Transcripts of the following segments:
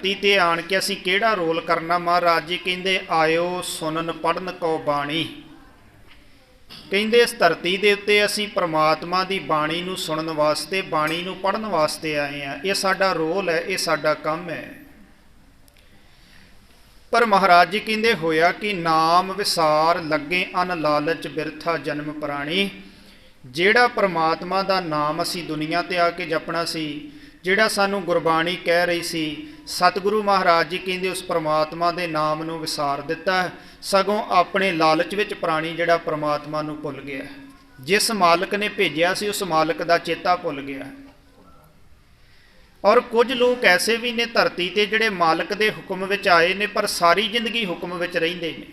धरती ते आण के असीं किहड़ा रोल करना। महाराज जी कहिंदे आयो सुनन पढ़न को बाणी। कहिंदे इस धरती दे उत्ते असीं परमात्मा दी बाणी नूं सुनन वास्ते, बाणी नूं पढ़न वास्ते आए हैं। ये साडा रोल है, ये साडा काम है। पर महाराज जी कहिंदे होया कि नाम विसार लगे अन लालच बिरथा जन्म प्राणी। ਜਿਹੜਾ परमात्मा ਦਾ नाम असी दुनिया ते आके जपना सी, ਜਿਹੜਾ सानू गुरबाणी कह रही सी, सतगुरु महाराज जी कहते उस परमात्मा के नाम नूं विसार दिता, सगों अपने लालच विच प्राणी जिहड़ा परमात्मा नूं भुल गया। जिस मालक ने भेजिया सी उस मालक का चेता भुल गया। और कुछ लोग ऐसे भी ने धरती ते जिहड़े मालक के हुक्म विच आए ने पर सारी जिंदगी हुक्म विच रहिंदे ने।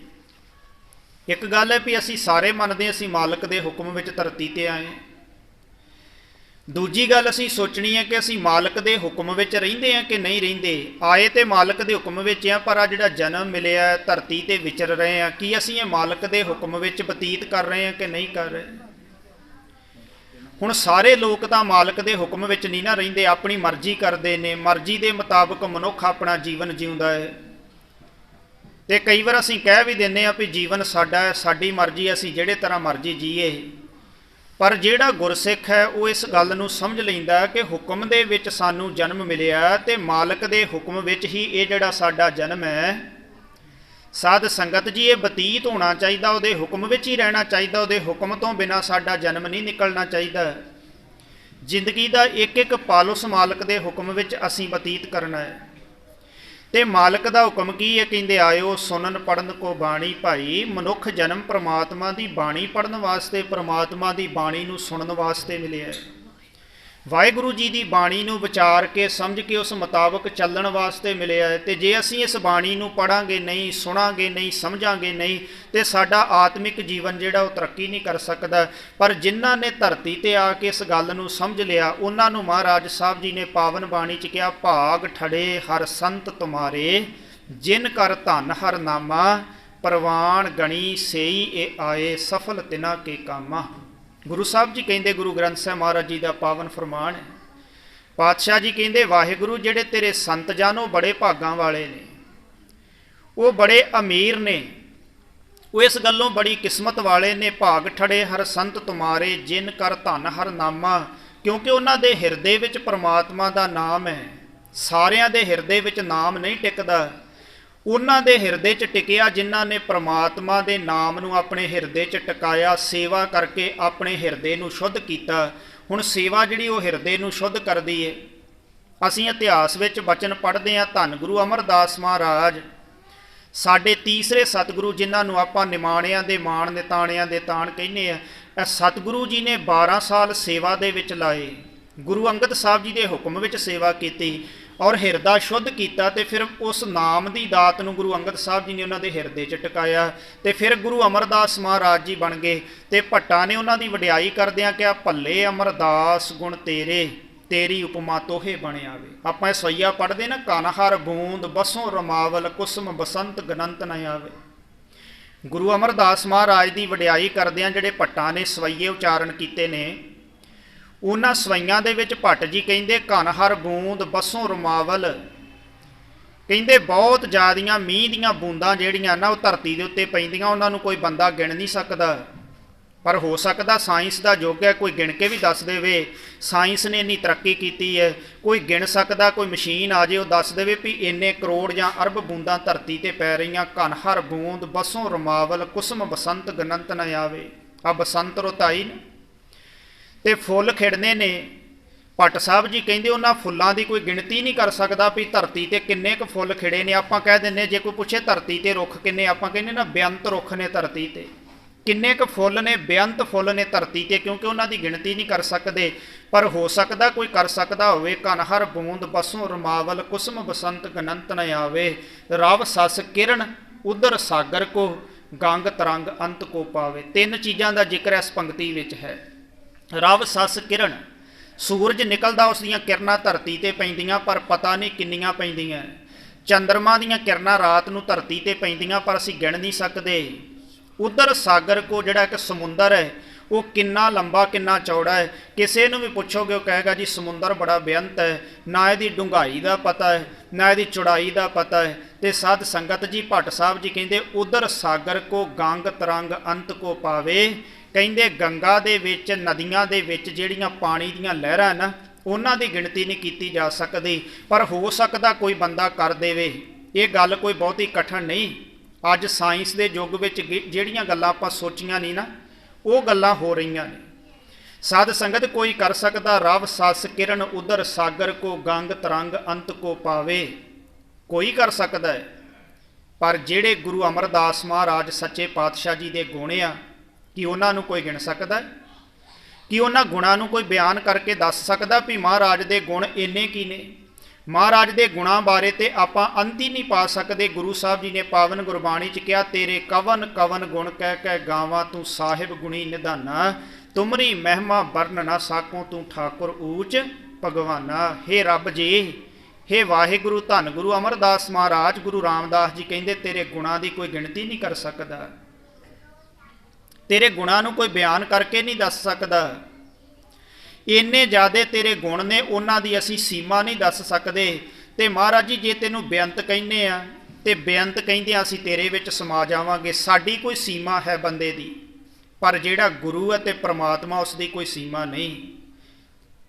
एक गल है भी असी सारे मनते असी मालक के हुक्म विच धरती ते आए। दूजी गल असी सोचनी है कि असी मालक के हुक्म विच रहिंदे हैं कि नहीं रहिंदे। आए तो मालक के हुक्म विच आ, पर आ जिहड़ा जन्म मिलिया धरती ते विचर रहे हैं, कि असी ये मालक के हुक्म विच बतीत कर रहे हैं कि नहीं कर रहे। हुण सारे लोग तो मालक के हुक्म विच नहीं ना रहिंदे, अपनी मर्जी करते हैं। मर्जी के मुताबिक मनुख अपना जीवन जीउंदा है। तो कई बार असीं कह भी दिंदे भी जीवन साडा है, साडी मर्जी, असीं जिहड़े तरह मर्जी जीए। पर जिहड़ा गुरसिख है वो इस गल नूं समझ लैंदा कि हुक्म दे विच सानू जन्म मिलिया ते मालक दे हुक्म विच ही ये जिहड़ा साडा जन्म है। साध संगत जी ये बतीत होना चाहिए, उहदे हुक्म विच ही रहना चाहिए, उहदे हुक्म तो बिना साडा जन्म नहीं निकलना चाहिए। जिंदगी का एक एक पल उस मालक दे हुक्म विच असीं बतीत करना है। ते मालक का हुक्म की है, कहिंदे आयो सुनन पढ़न को बाणी। भाई मनुख जन्म परमात्मा की बाणी पढ़न वास्ते, परमात्मा की बाणी नूं सुनन वास्ते मिले है। वाहिगुरू जी की बाणी नूं विचार के समझ के उस मुताबिक चलण वास्ते मिले है। तो जे असीं इस बाणी नूं पढ़ांगे नहीं, सुनांगे नहीं, समझांगे नहीं, तो साडा आत्मिक जीवन जिहड़ा वो तरक्की नहीं कर सकता। पर जिन्हां ने धरती ते आके इस गल नूं समझ लिया, उन्हां नूं महाराज साहब जी ने पावन बाणी च कहा, भाग ठड़े हर संत तुम्हारे, जिन कर धन हर नामा, परवान गणी सेई ए आए, सफल तिना के कामा। गुरु साहब जी कहिंदे, गुरु ग्रंथ साहिब महाराज जी का पावन फरमान है। पातशाह जी कहिंदे, वाहिगुरू जिहड़े तेरे संत जन वो बड़े भागां वाले ने, वो बड़े अमीर ने, वो इस गल्लों बड़ी किस्मत वाले ने। भाग ठड़े हर संत तुम्हारे, जिन कर धन हर नामा। क्योंकि उन्हां दे हिरदे विच परमात्मा का नाम है। सारियां दे हिरदे विच नाम नहीं टिकदा, उन्हां दे हिरदे च टिकिया जिन्हां ने परमात्मा दे नाम नूं अपने हिरदे च टिकाया, सेवा करके अपने हिरदे नूं शुद्ध कीता। हुण सेवा जिहड़ी वो हिरदे नूं शुद्ध करदी है। असीं इतिहास विच बचन पढ़दे हां, धन गुरु अमरदास महाराज साडे तीसरे सतगुरु, जिन्हां नूं आपां निमाणियां दे माण निताणियां दे ताण कहने आ। सतगुरु जी ने 12 साल सेवा दे विच लाए। गुरु अंगद साहब जी दे हुक्म विच सेवा कीती और हिरदा शुद्ध किया। तो फिर उस नाम की दात नूं गुरु अंगद साहब जी ने उन्होंने हिरदे च टिकाया। तो फिर गुरु अमरदास महाराज जी बन गए। तो भट्टा ने उन्होंने वडियाई करदियां कहा, भले अमरदास गुण तेरे, तेरी उपमा तोहे बने आवे। आपां सवैया पढ़ते ना, कन हर बूंद बसों रमावल, कुसम बसंत गनंत न आवे। गुरु अमरदास महाराज की वडियाई करदियां जिहड़े भट्टा ने सवैये उचारण किए ने, उन्हां सवैयां दे विच भट्ट जी कहिंदे, कन हर बूंद बसों रमावल। कहिंदे बहुत ज़्यादियां मींह दीयां बूंदां जिहड़ियां ना वो धरती दे उत्ते पैंदियां, उन्हां नूं कोई बंदा गिण नहीं सकदा। पर हो सकदा साइंस का युग है, कोई गिण के भी दस देवे। साइंस ने इन्नी तरक्की की है, कोई गिण सकदा, कोई मशीन आ जाए वो दस देवे भी इन्ने करोड़ या अरब बूंदां धरती ते पै रहीआं। कन हर बूंद बसों रमावल, कुसम बसंत गनंत न आवे। आ बसंत रुत आई ने ते फुल खिड़ने ने। भट्ट साहब जी कहिंदे उन्हां फुल्लां दी कोई गिणती नहीं कर सकदा भी धरती ते किन्ने क फुल खिड़े ने। आपां कह दिंदे, जे कोई पुछे धरती ते रुख किन्ने, आपां कहने ना बेअंत रुख ने धरती ते। किन्ने क फुल ने, बेअंत फुल ने धरती ते, क्योंकि उन्हां दी गिणती नहीं कर सकते। पर हो सकदा कोई कर सकदा होवे। कन हर बूंद बसों रमावल, कुसम बसंत गनंत न आवे। रव सस किरण उधर सागर को, गंग तरंग अंत को पावे। 3 चीज़ां दा जिक्र इस पंक्ति विच है। रव सस किरण, सूरज निकलदा, उस दियां किरणां धरती ते पैंदियां, पर पता नहीं किन्नियां पैंदियां। चंद्रमा दियां किरणां रात नूं धरती ते पैंदियां, पर असीं गिण नहीं सकदे। उधर सागर को, जिहड़ा कि समुंदर है, ਉਹ ਕਿੰਨਾ ਲੰਬਾ ਕਿੰਨਾ ਚੌੜਾ ਹੈ। ਕਿਸੇ ਨੂੰ ਵੀ ਪੁੱਛੋਗੇ ਉਹ ਕਹੇਗਾ ਜੀ ਸਮੁੰਦਰ ਬੜਾ ਬੇਅੰਤ ਹੈ, ਨਾ ਇਹਦੀ ਡੂੰਘਾਈ ਦਾ ਪਤਾ ਹੈ ਨਾ ਇਹਦੀ ਚੌੜਾਈ ਦਾ ਪਤਾ ਹੈ। ਤੇ ਸਾਧ ਸੰਗਤ ਜੀ ਭੱਟ ਸਾਹਿਬ ਜੀ ਕਹਿੰਦੇ ਉਧਰ ਸਾਗਰ ਕੋ ਗੰਗ ਤਰੰਗ ਅੰਤ ਕੋ ਪਾਵੇ। ਕਹਿੰਦੇ ਗੰਗਾ ਦੇ ਵਿੱਚ ਨਦੀਆਂ ਦੇ ਵਿੱਚ ਜਿਹੜੀਆਂ ਪਾਣੀ ਦੀਆਂ ਲਹਿਰਾਂ ਨਾ ਉਹਨਾਂ ਦੀ ਗਿਣਤੀ ਨਹੀਂ ਕੀਤੀ ਜਾ ਸਕਦੀ, ਪਰ ਹੋ ਸਕਦਾ ਕੋਈ ਬੰਦਾ ਕਰ ਦੇਵੇ। ਇਹ ਗੱਲ ਕੋਈ ਬਹੁਤੀ ਕਠਿਨ ਨਹੀਂ। ਅੱਜ ਸਾਇੰਸ ਦੇ ਯੁੱਗ ਵਿੱਚ ਜਿਹੜੀਆਂ ਗੱਲਾਂ ਆਪਾਂ ਸੋਚੀਆਂ ਨਹੀਂ ਨਾ ਉਹ ਗੱਲਾਂ ਹੋ ਰਹੀਆਂ ਨੇ। ਸਾਧ ਸੰਗਤ ਕੋਈ ਕਰ ਸਕਦਾ ਰਵ ਸਸ ਕਿਰਨ ਉਧਰ ਸਾਗਰ ਕੋ ਗੰਗ ਤਰੰਗ ਅੰਤ ਕੋ ਪਾਵੇ, ਕੋਈ ਕਰ ਸਕਦਾ ਹੈ। ਪਰ ਜਿਹੜੇ ਗੁਰੂ ਅਮਰਦਾਸ ਮਹਾਰਾਜ ਸੱਚੇ ਪਾਤਸ਼ਾਹ ਜੀ ਦੇ ਗੁਣ ਆ ਕਿ ਉਹਨਾਂ ਨੂੰ ਕੋਈ ਗਿਣ ਸਕਦਾ ਹੈ? ਕਿ ਉਹਨਾਂ ਗੁਣਾਂ ਨੂੰ ਕੋਈ ਬਿਆਨ ਕਰਕੇ ਦੱਸ ਸਕਦਾ ਵੀ ਮਹਾਰਾਜ ਦੇ ਗੁਣ ਇੰਨੇ ਕੀ ਨੇ? ਮਹਾਰਾਜ ਦੇ ਗੁਣਾਂ ਬਾਰੇ ਤੇ ਆਪਾਂ ਅੰਤ ਹੀ ਨਹੀਂ ਪਾ ਸਕਦੇ। ਗੁਰੂ ਸਾਹਿਬ ਜੀ ਨੇ ਪਾਵਨ ਗੁਰਬਾਣੀ 'ਚ ਕਿਹਾ ਤੇਰੇ ਕਵਨ ਕਵਨ ਗੁਣ ਕਹਿ ਕਹਿ ਗਾਵਾਂ ਤੂੰ ਸਾਹਿਬ ਗੁਣੀ ਨਿਧਾਨਾ, ਤੁਮਰੀ ਮਹਿਮਾ ਵਰਨ ਨਾ ਸਾਕੋ ਤੂੰ ਠਾਕੁਰ ਊਚ ਭਗਵਾਨਾ। ਹੇ ਰੱਬ ਜੀ, ਹੇ ਵਾਹਿਗੁਰੂ, ਧੰਨ ਗੁਰੂ ਅਮਰਦਾਸ ਮਹਾਰਾਜ, ਗੁਰੂ ਰਾਮਦਾਸ ਜੀ ਕਹਿੰਦੇ ਤੇਰੇ ਗੁਣਾਂ ਦੀ ਕੋਈ ਗਿਣਤੀ ਨਹੀਂ ਕਰ ਸਕਦਾ, ਤੇਰੇ ਗੁਣਾਂ ਨੂੰ ਕੋਈ ਬਿਆਨ ਕਰਕੇ ਨਹੀਂ ਦੱਸ ਸਕਦਾ। ਇੰਨੇ ਜ਼ਿਆਦੇ ਤੇਰੇ ਗੁਣ ਨੇ, ਉਹਨਾਂ ਦੀ ਅਸੀਂ ਸੀਮਾ ਨਹੀਂ ਦੱਸ ਸਕਦੇ। ਤੇ ਮਹਾਰਾਜ ਜੀ ਜੇ ਤੈਨੂੰ ਬੇਅੰਤ ਕਹਿੰਦੇ ਆ ਤੇ ਬੇਅੰਤ ਕਹਿੰਦੇ ਅਸੀਂ ਤੇਰੇ ਵਿੱਚ ਸਮਾ ਜਾਵਾਂਗੇ। ਸਾਡੀ ਕੋਈ ਸੀਮਾ ਹੈ ਬੰਦੇ ਦੀ, ਪਰ ਜਿਹੜਾ ਗੁਰੂ ਹੈ ਤੇ ਪ੍ਰਮਾਤਮਾ ਉਸ ਦੀ ਕੋਈ ਸੀਮਾ ਨਹੀਂ।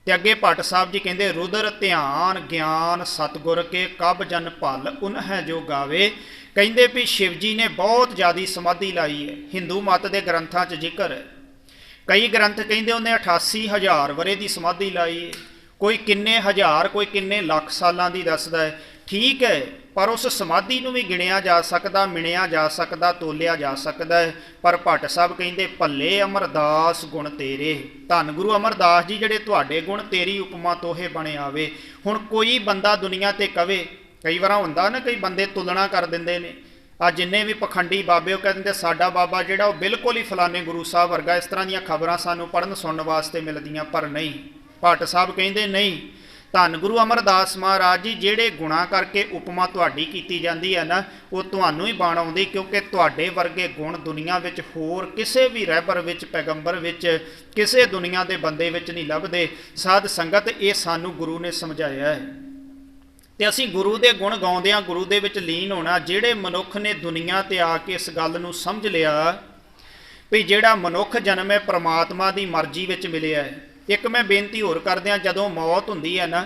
ਤੇ ਅੱਗੇ ਭੱਟ ਸਾਹਿਬ ਜੀ ਕਹਿੰਦੇ ਰੁਦਰ ਧਿਆਨ ਗਿਆਨ ਸਤਿਗੁਰ ਕੇ ਕਬ ਜਨ ਭਲ ਉਨ ਹੈ ਜੋ ਗਾਵੇ। ਕਹਿੰਦੇ ਵੀ ਸ਼ਿਵ ਜੀ ਨੇ ਬਹੁਤ ਜ਼ਿਆਦੀ ਸਮਾਧੀ ਲਾਈ ਹੈ। ਹਿੰਦੂ ਮਤ ਦੇ ਗ੍ਰੰਥਾਂ 'ਚ ਜ਼ਿਕਰ ਹੈ। ਕਈ ਗ੍ਰੰਥ ਕਹਿੰਦੇ ਉਹਨੇ 88,000 ਵਰੇ ਦੀ ਸਮਾਧੀ ਲਾਈ ਹੈ, ਕੋਈ ਕਿੰਨੇ ਹਜ਼ਾਰ ਕੋਈ ਕਿੰਨੇ ਲੱਖ ਸਾਲਾਂ ਦੀ ਦੱਸਦਾ ਹੈ। ਠੀਕ ਹੈ, ਪਰ ਉਸ ਸਮਾਧੀ ਨੂੰ ਵੀ ਗਿਣਿਆ ਜਾ ਸਕਦਾ, ਮਿਣਿਆ ਜਾ ਸਕਦਾ, ਤੋਲਿਆ ਜਾ ਸਕਦਾ ਹੈ। ਪਰ ਭੱਟ ਸਾਹਿਬ ਕਹਿੰਦੇ ਭੱਲੇ ਅਮਰਦਾਸ ਗੁਣ ਤੇਰੇ, ਧੰਨ ਗੁਰੂ ਅਮਰਦਾਸ ਜੀ ਜਿਹੜੇ ਤੁਹਾਡੇ ਗੁਣ ਤੇਰੀ ਉਪਮਾ ਤੋਹੇ ਬਣੇ ਆਵੇ। ਹੁਣ ਕੋਈ ਬੰਦਾ ਦੁਨੀਆ ਤੇ ਕਵੇ, ਕਈ ਵਾਰ ਹੁੰਦਾ ਨਾ ਕਈ ਬੰਦੇ ਤੁਲਨਾ ਕਰ ਦਿੰਦੇ ਨੇ, ਆ ਜਿੰਨੇ ਵੀ ਪਖੰਡੀ ਬਾਬੇ ਉਹ ਕਹਿੰਦੇ ਸਾਡਾ ਬਾਬਾ ਜਿਹੜਾ ਉਹ ਬਿਲਕੁਲ ਹੀ ਫਲਾਣੇ ਗੁਰੂ ਸਾਹਿਬ ਵਰਗਾ। ਇਸ ਤਰ੍ਹਾਂ ਦੀਆਂ ਖਬਰਾਂ ਸਾਨੂੰ ਪੜ੍ਹਨ ਸੁਣਨ ਵਾਸਤੇ ਮਿਲਦੀਆਂ, ਪਰ ਨਹੀਂ। ਭੱਟ ਸਾਹਿਬ ਕਹਿੰਦੇ ਨਹੀਂ, ਧੰਨ ਗੁਰੂ ਅਮਰਦਾਸ ਮਹਾਰਾਜ ਜੀ ਜਿਹੜੇ ਗੁਣਾਂ ਕਰਕੇ ਉਪਮਾ ਤੁਹਾਡੀ ਕੀਤੀ ਜਾਂਦੀ ਹੈ ਨਾ ਉਹ ਤੁਹਾਨੂੰ ਹੀ ਬਾਣ ਆਉਂਦੀ, ਕਿਉਂਕਿ ਤੁਹਾਡੇ ਵਰਗੇ ਗੁਣ ਦੁਨੀਆ ਵਿੱਚ ਹੋਰ ਕਿਸੇ ਵੀ ਰਹਿਬਰ ਵਿੱਚ, ਪੈਗੰਬਰ ਵਿੱਚ, ਕਿਸੇ ਦੁਨੀਆ ਦੇ ਬੰਦੇ ਵਿੱਚ ਨਹੀਂ ਲੱਭਦੇ। ਸਾਧ ਸੰਗਤ ਇਹ ਸਾਨੂੰ ਗੁਰੂ ਨੇ ਸਮਝਾਇਆ ਹੈ ਤੇ ਅਸੀਂ ਗੁਰੂ ਦੇ ਗੁਣ ਗਾਉਂਦਿਆਂ ਗੁਰੂ ਦੇ ਵਿੱਚ ਲੀਨ ਹੋਣਾ। ਜਿਹੜੇ ਮਨੁੱਖ ਨੇ ਦੁਨੀਆ ਤੇ ਆ ਕੇ ਇਸ ਗੱਲ ਨੂੰ ਸਮਝ ਲਿਆ ਵੀ ਜਿਹੜਾ ਮਨੁੱਖ ਜਨਮ ਹੈ ਪ੍ਰਮਾਤਮਾ ਦੀ ਮਰਜ਼ੀ ਵਿੱਚ ਮਿਲਿਆ ਹੈ। ਇੱਕ ਮੈਂ ਬੇਨਤੀ ਹੋਰ ਕਰਦਿਆਂ, ਜਦੋਂ ਮੌਤ ਹੁੰਦੀ ਹੈ ਨਾ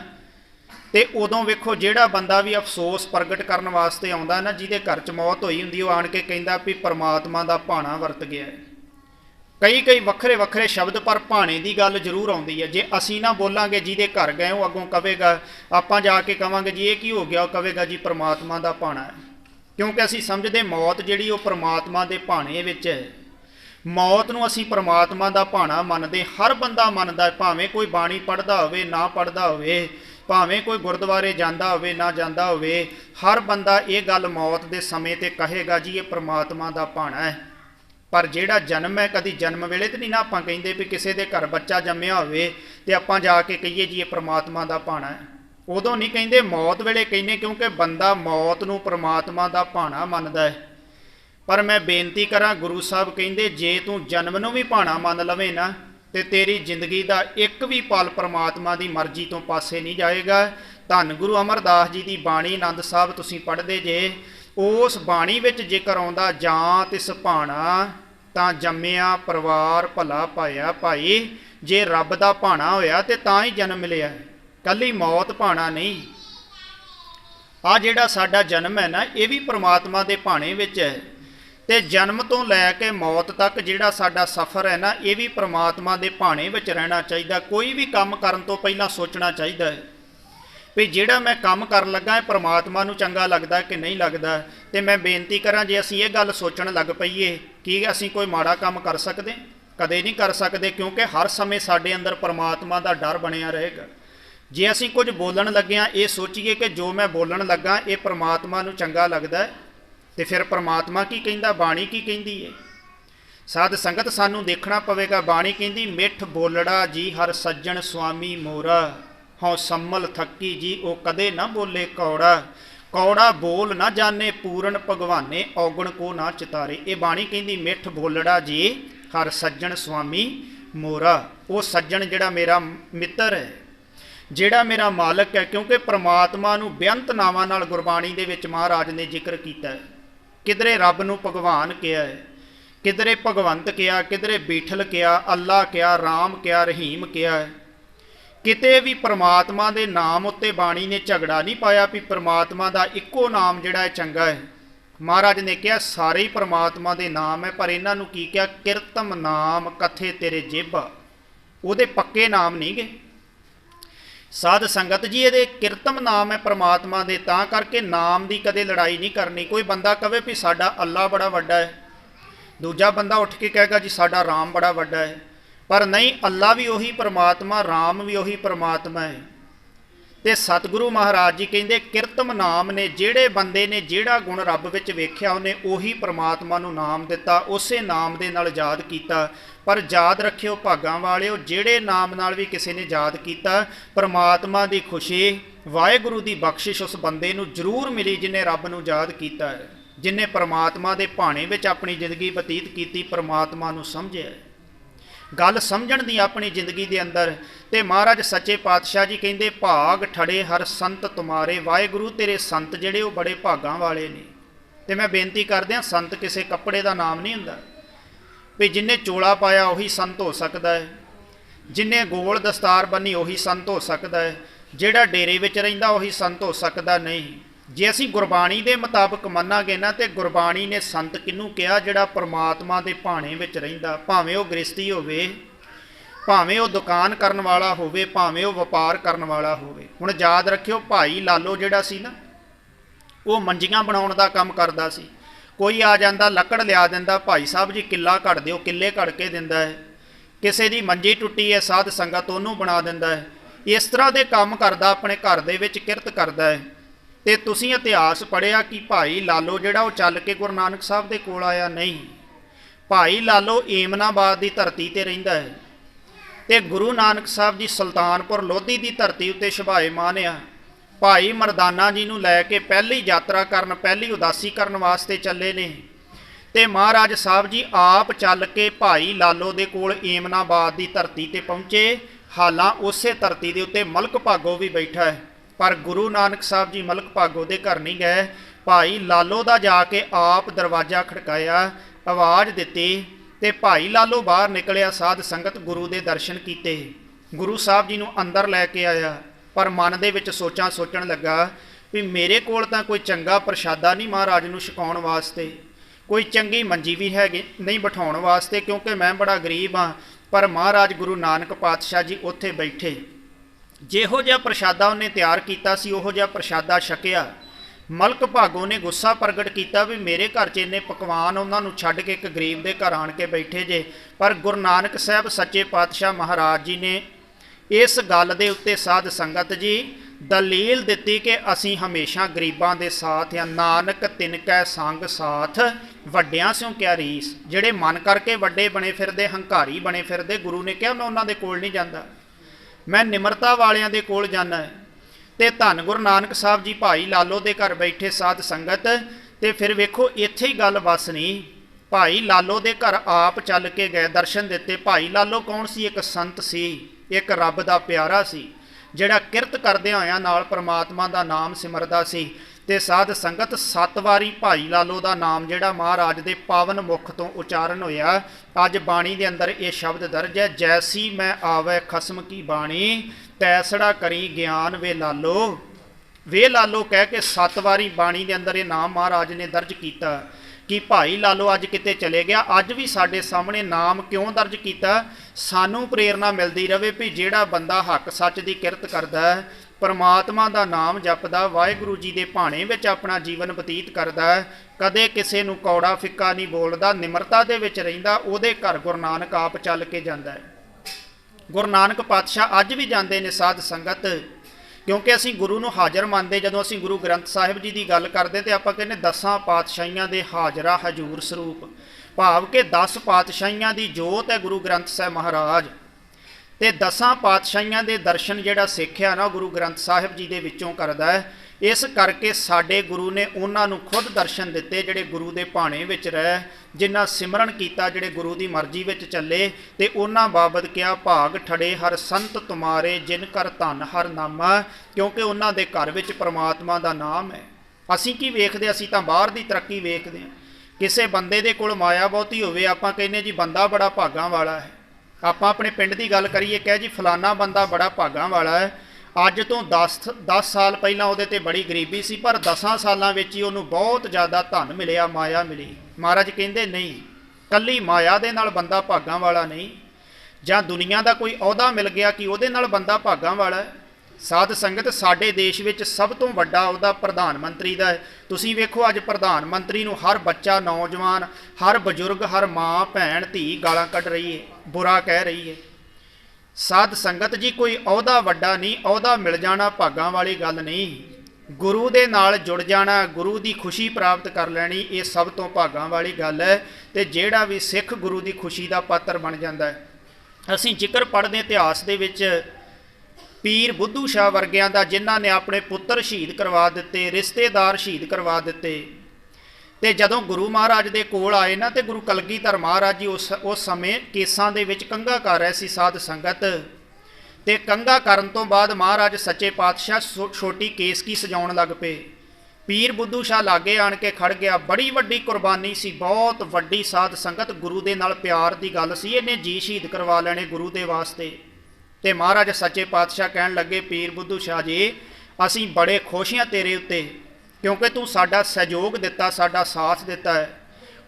ਤੇ ਉਦੋਂ ਵੇਖੋ ਜਿਹੜਾ ਬੰਦਾ ਵੀ ਅਫਸੋਸ ਪ੍ਰਗਟ ਕਰਨ ਵਾਸਤੇ ਆਉਂਦਾ ਨਾ, ਜਿਹਦੇ ਘਰ 'ਚ ਮੌਤ ਹੋਈ ਹੁੰਦੀ, ਉਹ ਆਣ ਕੇ ਕਹਿੰਦਾ ਵੀ ਪ੍ਰਮਾਤਮਾ ਦਾ ਭਾਣਾ ਵਰਤ ਗਿਆ ਹੈ। ਕਈ ਵੱਖਰੇ ਵੱਖਰੇ ਸ਼ਬਦ, ਪਰ ਭਾਣੇ ਦੀ ਗੱਲ ਜ਼ਰੂਰ ਆਉਂਦੀ ਹੈ। ਜੇ ਅਸੀਂ ਨਾ ਬੋਲਾਂਗੇ, ਜਿਹਦੇ ਘਰ ਗਏ ਉਹ ਅੱਗੋਂ ਕਵੇਗਾ, ਆਪਾਂ ਜਾ ਕੇ ਕਵਾਂਗੇ ਜੀ ਇਹ ਕੀ ਹੋ ਗਿਆ, ਉਹ ਕਵੇਗਾ ਜੀ ਪ੍ਰਮਾਤਮਾ ਦਾ ਭਾਣਾ ਹੈ। ਕਿਉਂਕਿ ਅਸੀਂ ਸਮਝਦੇ ਮੌਤ ਜਿਹੜੀ ਉਹ ਪ੍ਰਮਾਤਮਾ ਦੇ ਭਾਣੇ ਵਿੱਚ ਹੈ। ਮੌਤ ਨੂੰ ਅਸੀਂ ਪ੍ਰਮਾਤਮਾ ਦਾ ਭਾਣਾ ਮੰਨਦੇ, ਹਰ ਬੰਦਾ ਮੰਨਦਾ, ਭਾਵੇਂ ਕੋਈ ਬਾਣੀ ਪੜ੍ਹਦਾ ਹੋਵੇ ਨਾ ਪੜ੍ਹਦਾ ਹੋਵੇ, ਭਾਵੇਂ ਕੋਈ ਗੁਰਦੁਆਰੇ ਜਾਂਦਾ ਹੋਵੇ ਨਾ ਜਾਂਦਾ ਹੋਵੇ, ਹਰ ਬੰਦਾ ਇਹ ਗੱਲ ਮੌਤ ਦੇ ਸਮੇਂ ਤੇ ਕਹੇਗਾ ਜੀ ਇਹ ਪ੍ਰਮਾਤਮਾ ਦਾ ਭਾਣਾ ਹੈ। ਪਰ ਜਿਹੜਾ ਜਨਮ ਹੈ, ਕਦੀ ਜਨਮ ਵੇਲੇ ਤੇ ਨਹੀਂ ਨਾ ਆਪਾਂ ਕਹਿੰਦੇ ਵੀ ਕਿਸੇ ਦੇ ਘਰ ਬੱਚਾ ਜੰਮਿਆ ਹੋਵੇ ਤੇ ਆਪਾਂ ਜਾ ਕੇ ਕਹੀਏ ਜੀ ਇਹ ਪ੍ਰਮਾਤਮਾ ਦਾ ਭਾਣਾ ਹੈ। ਉਦੋਂ ਨਹੀਂ ਕਹਿੰਦੇ, ਮੌਤ ਵੇਲੇ ਕਹਿੰਦੇ, ਕਿਉਂਕਿ ਬੰਦਾ ਮੌਤ ਨੂੰ ਪ੍ਰਮਾਤਮਾ ਦਾ ਭਾਣਾ ਮੰਨਦਾ ਹੈ। ਪਰ ਮੈਂ ਬੇਨਤੀ ਕਰਾਂ, ਗੁਰੂ ਸਾਹਿਬ ਕਹਿੰਦੇ ਜੇ ਤੂੰ ਜਨਮ ਨੂੰ ਵੀ ਭਾਣਾ ਮੰਨ ਲਵੇਂ ਨਾ ਤੇ ਤੇਰੀ ਜ਼ਿੰਦਗੀ ਦਾ ਇੱਕ ਵੀ ਪਲ ਪ੍ਰਮਾਤਮਾ ਦੀ ਮਰਜ਼ੀ ਤੋਂ ਪਾਸੇ ਨਹੀਂ ਜਾਏਗਾ। ਧੰਨ ਗੁਰੂ ਅਮਰਦਾਸ ਜੀ ਦੀ ਬਾਣੀ ਆਨੰਦ ਸਾਹਿਬ ਤੁਸੀਂ ਪੜ੍ਹਦੇ ਜੇ, ਉਸ ਬਾਣੀ ਵਿੱਚ ਜ਼ਿਕਰ ਆਉਂਦਾ ਜਾਂ ਤਿਸ ਭਾਣਾ ਤਾਂ ਜੰਮਿਆ ਪਰਿਵਾਰ ਭਲਾ ਪਾਇਆ ਭਾਈ। ਜੇ ਰੱਬ ਦਾ ਭਾਣਾ ਹੋਇਆ ਤੇ ਤਾਂ ਹੀ ਜਨਮ ਮਿਲਿਆ, ਕੱਲੀ ਮੌਤ ਭਾਣਾ ਨਹੀਂ। ਆ ਜਿਹੜਾ ਸਾਡਾ ਜਨਮ ਹੈ ਨਾ ਇਹ ਵੀ ਪ੍ਰਮਾਤਮਾ ਦੇ ਭਾਣੇ ਵਿੱਚ ਹੈ। ਤੇ ਜਨਮ ਤੋਂ ਲੈ ਕੇ ਮੌਤ ਤੱਕ ਜਿਹੜਾ ਸਾਡਾ ਸਫ਼ਰ ਹੈ ਨਾ ਇਹ ਵੀ ਪ੍ਰਮਾਤਮਾ ਦੇ ਭਾਣੇ ਵਿੱਚ ਰਹਿਣਾ ਚਾਹੀਦਾ। ਕੋਈ ਵੀ ਕੰਮ ਕਰਨ ਤੋਂ ਪਹਿਲਾਂ ਸੋਚਣਾ ਚਾਹੀਦਾ ਹੈ ਵੀ ਜਿਹੜਾ ਮੈਂ ਕੰਮ ਕਰਨ ਲੱਗਾ ਇਹ ਪ੍ਰਮਾਤਮਾ ਨੂੰ ਚੰਗਾ ਲੱਗਦਾ ਕਿ ਨਹੀਂ ਲੱਗਦਾ। ਤੇ ਮੈਂ ਬੇਨਤੀ ਕਰਾਂ, ਜੇ ਅਸੀਂ ਇਹ ਗੱਲ ਸੋਚਣ ਲੱਗ ਪਈਏ ਕਿ ਅਸੀਂ ਕੋਈ ਮਾੜਾ ਕੰਮ ਕਰ ਸਕਦੇ, ਕਦੇ ਨਹੀਂ ਕਰ ਸਕਦੇ, ਕਿਉਂਕਿ ਹਰ ਸਮੇਂ ਸਾਡੇ ਅੰਦਰ ਪ੍ਰਮਾਤਮਾ ਦਾ ਡਰ ਬਣਿਆ ਰਹੇਗਾ। ਜੇ ਅਸੀਂ ਕੁਝ ਬੋਲਣ ਲੱਗਿਆਂ ਇਹ ਸੋਚੀਏ ਕਿ ਜੋ ਮੈਂ ਬੋਲਣ ਲੱਗਾ ਇਹ ਪ੍ਰਮਾਤਮਾ ਨੂੰ ਚੰਗਾ ਲੱਗਦਾ ਤੇ ਫਿਰ ਪ੍ਰਮਾਤਮਾ ਕੀ ਕਹਿੰਦਾ, ਬਾਣੀ ਕੀ ਕਹਿੰਦੀ ਹੈ। ਸਾਧ ਸੰਗਤ ਸਾਨੂੰ ਦੇਖਣਾ ਪਵੇਗਾ। ਬਾਣੀ ਕਹਿੰਦੀ ਮਿੱਠ ਬੋਲੜਾ ਜੀ ਹਰ ਸੱਜਣ ਸੁਆਮੀ ਮੋਰਾ, ਹਉ ਸੰਮਲ ਥੱਕੀ ਜੀ ਉਹ ਕਦੇ ਨਾ ਬੋਲੇ ਕੌੜਾ, ਕੌੜਾ ਬੋਲ ਨਾ ਜਾਣੇ ਪੂਰਨ ਭਗਵਾਨੇ ਔਗਣ ਕੋ ਨਾ ਚਿਤਾਰੇ। ਇਹ ਬਾਣੀ ਕਹਿੰਦੀ ਮਿੱਠ ਬੋਲੜਾ ਜੀ हर सज्जन स्वामी मोरा। वो सज्जन जिहड़ा मेरा मित्र है, जिहड़ा मेरा मालक है, क्योंकि परमात्मा नूं बेअंत नावां नाल गुरबाणी दे विच महाराज ने जिक्र कीता है। किधरे रब नूं भगवान कहा है, किधरे भगवंत कहा, किधरे बीठल कहा, अल्लाह कहा, राम कहा, रहीम कहा है। किते भी परमात्मा दे नाम उत्ते बाणी ने झगड़ा नहीं पाया भी परमात्मा दा इक्को नाम जिहड़ा है चंगा है। महाराज ने कहा सारे ही परमात्मा दे नाम है, पर इन्हां नूं की कहा, किरतम नाम कथे तेरे जेबा। उहदे पक्के नाम नहीं गे साध संगत जी, ये किरतम नाम है परमात्मा दे, तां करके नाम की कदे लड़ाई नहीं करनी। कोई बंदा कहे भी साडा अल्लाह बड़ा वड्डा है, दूजा बंदा उठ के कहेगा जी साडा राम बड़ा वड्डा है, पर नहीं, अल्लाह भी उही परमात्मा, राम भी उही परमात्मा है। तो सतगुरु महाराज जी कहते किरतम नाम ने, जेड़े बंदे ने जेड़ा गुण रब विच वेख्या उन्हें उही परमात्मा नूं नाम दिता, उसे नाम दे नाल याद कीता। पर याद रखियो भागां वालिओ, जेड़े नाम नाल भी किसी ने याद कीता, परमात्मा दी खुशी, वाहिगुरू दी बख्शिश उस बंदे नूं जरूर मिली जिन्हें रब नूं याद कीता है, जिन्हें परमात्मा दे भाणे विच अपनी जिंदगी बतीत कीती, परमात्मा नूं समझिया। गल समझण दी अपनी जिंदगी दे अंदर। ते महाराज सच्चे पातशाह जी कहंदे भाग ठड़े हर संत तुम्हारे, वाहिगुरू तेरे संत जिहड़े वो बड़े भागां वाले ने। ते मैं बेनती करदिआं, संत किसी कपड़े का नाम नहीं हुंदा भी जिन्हें चोला पाया उही संत हो सकता है, जिन्हें गोल दस्तार बनी उही संत हो सकता है, जिहड़ा डेरे विच रहिंदा उही संत हो सकता नहीं। जे असीं गुरबाणी दे मुताबक मन्नांगे ना, तो गुरबाणी ने संत किनूं कहा, जिहड़ा परमात्मा दे भाणे विच रहिंदा, भावें वो गृहस्थी होवे, भावें वो दुकान करन वाला होवे, भावें वो वपार करन वाला होवे। हुण याद रखियो भाई लालो जिहड़ा सी ना, वो मंजियां बनाउण दा काम करदा सी। कोई आ जांदा लकड़ लिया दिंदा, भाई साहब जी किला घड़ दिओ, किले घड़ के दिंदा है। किसी दी मंजी टुੱਟੀ है, साध संगत उहनूं बना दिंदा है। इस तरह दे काम करदा, अपने घर दे विच किरत करदा है। ते तुसीं इतिहास पढ़िया कि भाई लालो जिहड़ा वो चल के गुरु नानक साहब दे कोल आया नहीं। भाई लालो एमनाबाद की धरती ते रहिंदा है, ते गुरु नानक साहब जी सुल्तानपुर लोधी की धरती उत्ते शभाएमान आ। भाई मरदाना जी नूं लैके पहली यात्रा करन, पहली उदासी करन वास्ते चले ने, ते महाराज साहब जी आप चल के भाई लालो दे कोल एमनाबाद की धरती ते पहुँचे। हालां उसे धरती के उत्ते मलक भागो भी बैठा है, पर गुरु नानक साहब जी मलक भागो दे घर नहीं गए। भाई लालो दा जाके आप दरवाज़ा खड़काया, आवाज़ दिती, ते भाई लालो बाहर निकलिया। साध संगत गुरु दे दर्शन कीते, गुरु साहब जी नूं अंदर लैके आया, पर मन दे विच सोचां सोचण लगा भी मेरे कोल तां कोई चंगा प्रशादा नहीं महाराज नूं छकाउण वास्ते, कोई चंगी मंजी भी हैगी नहीं बिठाउण वास्ते, क्योंकि मैं बड़ा गरीब हाँ। पर महाराज गुरु नानक पातशाह जी उत्थे बैठे, जिहो जिहा प्रशादा उन्हें तैयार किया सी उहो जिहा प्रशादा छकिया। मलक भागो ने गुस्सा प्रगट किया भी मेरे घर च इन्ने पकवान उन्होंने छड्ड के एक गरीब के घर आण के बैठे जे। पर गुरु नानक साहब सच्चे पातशाह महाराज जी ने इस गल दे उत्ते साध संगत जी दलील दिती कि असी हमेशा गरीबां दे साथ या, नानक तिनकै संग साथ वड्डियां स्यों क्या रीस। जिहड़े मन करके वड्डे बने फिरदे, हंकारी बने फिरदे, गुरु ने कहा मैं उन्हां दे कोल नहीं जांदा, मैं निमरता वालियां दे कोल जाना है। ते धन गुरु नानक साहब जी भाई लालो दे घर बैठे साध संगत। ते फिर वेखो इत्थे ही गल बस नहीं, भाई लालो दे घर आप चल के गए, दर्शन दिते। भाई लालो कौन सी? एक संत सी, एक रब दा प्यारा सी, जिहड़ा किरत करदिआं होइआं नाल परमात्मा दा नाम सिमरदा सी। ते साध संगत 7 वारी भाई लालो दा नाम जिहड़ा महाराज दे पावन मुख तो उचारण होया। अज बाणी दे अंदर ये शब्द दर्ज है, जैसी मैं आवे खसम की बाणी तैसड़ा करी ज्ञान वे लालो। वे लालो कह के 7 वारी बाणी दे अंदर ये नाम महाराज ने दर्ज किया कि भाई लालो अज किते चले गया। अज भी साडे सामने नाम क्यों दर्ज किया? सानू प्रेरणा मिलती रहे भी जिहड़ा बंदा हक सच की किरत करदा है, परमात्मा का नाम जपदा, वाहिगुरू जी के भाणे विच अपना जीवन बतीत करदा है, कदे किसी नूं कौड़ा फिक्का नहीं बोलदा, निमरता दे विच रहिंदा, उहदे घर गुरु नानक आप चल के जांदा है। गुरु नानक पातशाह अज भी जाते हैं साध संगत, क्योंकि असी गुरु नूं हाज़र मानते। जदों असी गुरु ग्रंथ साहिब जी की गल करते तो आपां कहने 10 पातशाहियां दे हाजरा हजूर स्वरूप, भाव के 10 पातशाहियां की जोत है गुरु ग्रंथ साहिब महाराज। ते 10 पातशाहियां दे दर्शन जिहड़ा सिख है ना गुरु ग्रंथ साहिब जी दे विचों करदा है। इस करके साडे गुरु ने उन्होंने खुद दर्शन दिते जिहड़े गुरु के भाणे विच रह, जिन्हां सिमरन कीता, जिहड़े गुरु की मर्जी विच चले, ते उन्हां बाबत क्या भाग ठड़े हर संत तुम्हारे जिन कर धन हर नामा, क्योंकि उन्हां दे घर विच परमात्मा दा नाम है। असीं की वेखदे, असीं तां बाहर दी तरक्की वेखदे हां। किसी बंदे दे कोल माया बहुती होवे, आपां कहने जी बंदा बड़ा भागां वाला है। आपां अपने पिंड की गल करिए, कह जी फलाना बंदा बड़ा भागां वाला है, अज तो 10 साल पहला वो बड़ी गरीबी सी, पर 10 सालों में ही उन्होंने बहुत ज़्यादा धन मिलया, माया मिली। महाराज कहते नहीं, कली माया दे नाल बंदा भागां वाला नहीं, जां दुनिया का कोई अहुदा मिल गया कि उहदे नाल बंदा भागां वाला है। साध संगत साडे देश में सब तो वड्डा अहुदा प्रधानमंत्री का है। तुसीं वेखो अज प्रधानमंत्री नूं हर बच्चा, नौजवान, हर बजुर्ग, हर माँ भैन धी गालां कढ़ रही है, बुरा कह रही है। साध संगत जी कोई अहुदा वड्डा नहीं, अहुदा मिल जाना भागां वाली गल नहीं। गुरु दे नाल जुड़ जाना, गुरु की खुशी प्राप्त कर लैनी, ये सब तो भागां वाली गल है। तो जिहड़ा भी सिख गुरु की खुशी का पात्र बन जाता है। असीं जिक्र पढ़ते इतिहास दे विच पीर बुद्धू शाह वर्गियां दा, जिन्हां ने अपने पुत्र शहीद करवा दिते, रिश्तेदार शहीद करवा दिते। तो जदों गुरु महाराज के कोल आए ना, तो गुरु कलगीधर महाराज जी उस समय केसां दे विच कंघा कर रहे सी साध संगत। तो कंघा करन तो बाद महाराज सच्चे पातशाह छोटी केस की सजाउण लग पे। पीर बुद्धू शाह लागे आण के खड़ गया। बड़ी वड्डी कुरबानी सी, बहुत वड्डी साध संगत, गुरु दे नाल प्यार की गल सी, इन्हें जी शहीद करवा लेने गुरु दे वास्ते। तो महाराज सच्चे पातशाह कहन लगे, पीर बुद्धू शाह जी असीं बड़े खुश हां तेरे उत्ते, क्योंकि तू साडा सहयोग दिता, साडा साथ दिता है।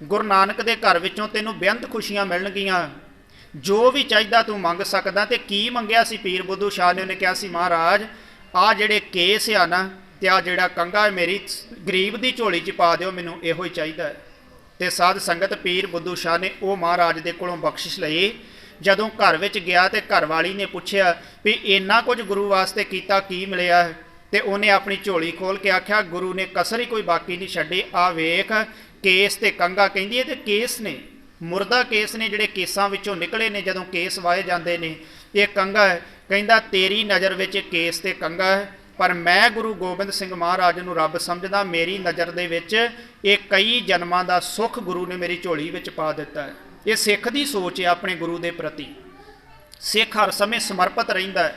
गुरु नानक दे घर विचों तैनूं बेअंत खुशियां मिलणगीਆਂ, जो भी चाहिदा तू मंग सकदा। ते की मंगिया सी पीर बुद्धू शाह ने? उन्हें कहा सी, महाराज आ जिहड़े केस आ ना, ते आ जिहड़ा कंघा है मेरी गरीब दी झोली च पा दिओ, मैनूं इहो ही चाहिदा है। ते साध संगत पीर बुद्धू शाह ने वो महाराज दे कोलों बख्शिश लई। जदों घर विच गया ते घरवाली ने पुछया भी इन्ना कुछ गुरु वास्ते कीता, की मिलिया है? ते उन्हें अपनी झोली खोल के आख्या, गुरु ने कसर ही कोई बाकी नहीं छड्डी, आ वेख केस ते कंघा। कहंदी है ते केस ने, मुर्दा केस ने जिहड़े केसां विचों निकले ने, जदों केस वाए जांदे ने, ये कंघा है। कहंदा तेरी नज़र विच केस ते कंघा है, पर मैं गुरु गोबिंद सिंह महाराज नूं रब समझदा। मेरी नज़र दे विच ये कई जन्मां दा सुख गुरु ने मेरी झोली विच पा दिता है। ये सिख की सोच है अपने गुरु के प्रति। सिख हर समय समर्पित रहिंदा है,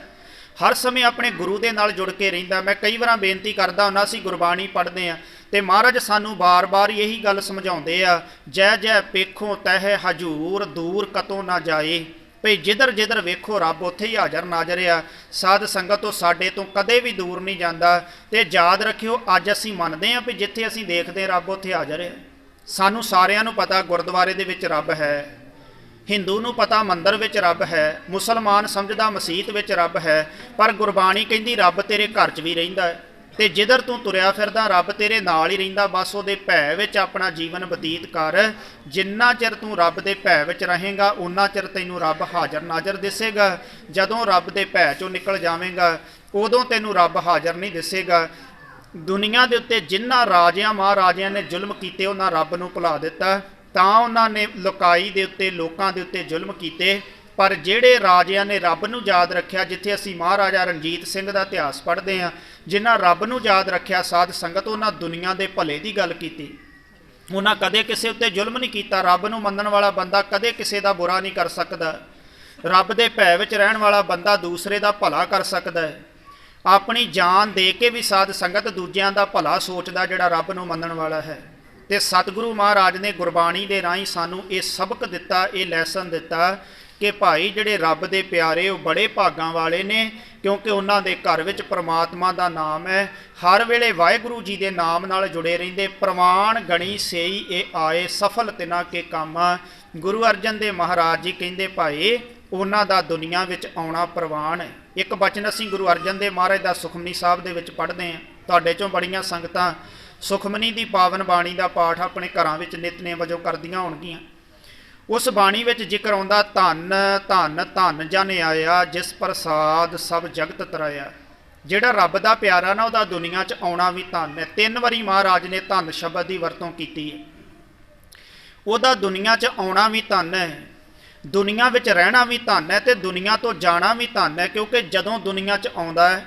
हर समय अपने गुरु के नाल जुड़ के रहिंदा। मैं कई बार बेनती करदा हुंदा, असीं गुरबाणी पढ़ते हैं तो महाराज सानू बार बार यही गल समझाउंदे आ, जय जय पेखों तह हजूर दूर कतों ना जाए। भई जिधर जिधर वेखो रब उत्थे ही हाज़र नाज़र आ। साध संगत तो साडे तो कदे भी दूर नहीं जाता। तो याद रखियो, अज असीं मनदे हां भी जिथे असीं देखदे रब उत्थे हाज़र है। सानू सारियां नू पता गुरुद्वारे दे विच रब है, हिंदू नू पता मंदिर विच रब है, मुसलमान समझदा मसीत विच रब है, पर गुरबाणी कहंदी रब तेरे घर च भी रहिंदा है। ते जिधर तू तुरिया फिरदा रब तेरे नाल ही रहिंदा। बस उहदे भै विच अपना जीवन बतीत कर। जिन्ना चिर तू रब दे भै विच रहेगा, उन्ना चिर तैनूं रब हाज़र नाज़र दिसेगा। जदों रब दे भै चों निकल जावेगा, उदों तैनूं रब हाज़र नहीं दिसेगा। दुनिया के उत्ते जिन्हां राजियां महाराजियां ने जुल्म कीते, उन्हां रब नूं भुला दिता, तां उन्हां ने लोकाई दे उत्ते लोकां दे उत्ते जुल्म कीते। पर जिहड़े राजियां ने रब नूं याद रखिया, जिथे असीं महाराजा रणजीत सिंह दा इतिहास पढ़ते हैं, जिन्हां रब नूं याद रखिया साध संगत, उन्हां दुनिया दे भले दी गल कीती। उन्हां कदे किसे उत्ते जुल्म नहीं कीता। रब नूं मनण वाला बंदा कदे किसे दा बुरा नहीं कर सकदा। रब दे भै विच रहण वाला बंदा दूसरे दा भला कर सकदा है। अपनी जान दे के भी साध संगत दूजियां दा भला सोचदा, जिहड़ा रब नूं मनण वाला है। ते सतगुरु महाराज ने गुरबाणी दे राहीं सानूं ये सबक दिता, ये लैसन दिता कि भाई जिहड़े रब दे प्यारे वो बड़े भागां वाले ने, क्योंकि उन्हां दे घर विच परमात्मा दा नाम है। हर वेले वाहिगुरू जी दे नाम नाल जुड़े रहिंदे। प्रवान गणी सेई ए आए, सफल तिना के काम। गुरु अर्जन देव महाराज जी कहंदे भाई उन्हां दा दुनिया विच आउणा प्रवान है। एक बचन असीं गुरु अर्जन देव महाराज दा सुखमनी साहब दे विच पढ़दे हां। तुहाडे चों बड़ियां संगतां सुखमनी दी पावन बाणी दा पाठ अपने घरां विच नितनेम वजों करदियां होणगीਆਂ। उस बाणी विच जिक्र आउंदा, धन धन धन जन आया, जिस प्रसाद सब जगत तराया। जिहड़ा रब दा प्यारा ना, उहदा दुनिया च आउणा भी धन है। 3 वारी महाराज ने धन शब्द की वरतों कीती है। उहदा दुनिया च आउणा भी धन है, दुनिया विच रहना भी धन है, ते दुनिया तो जाना भी धन है। क्योंकि जदों दुनिया च आउंदा है,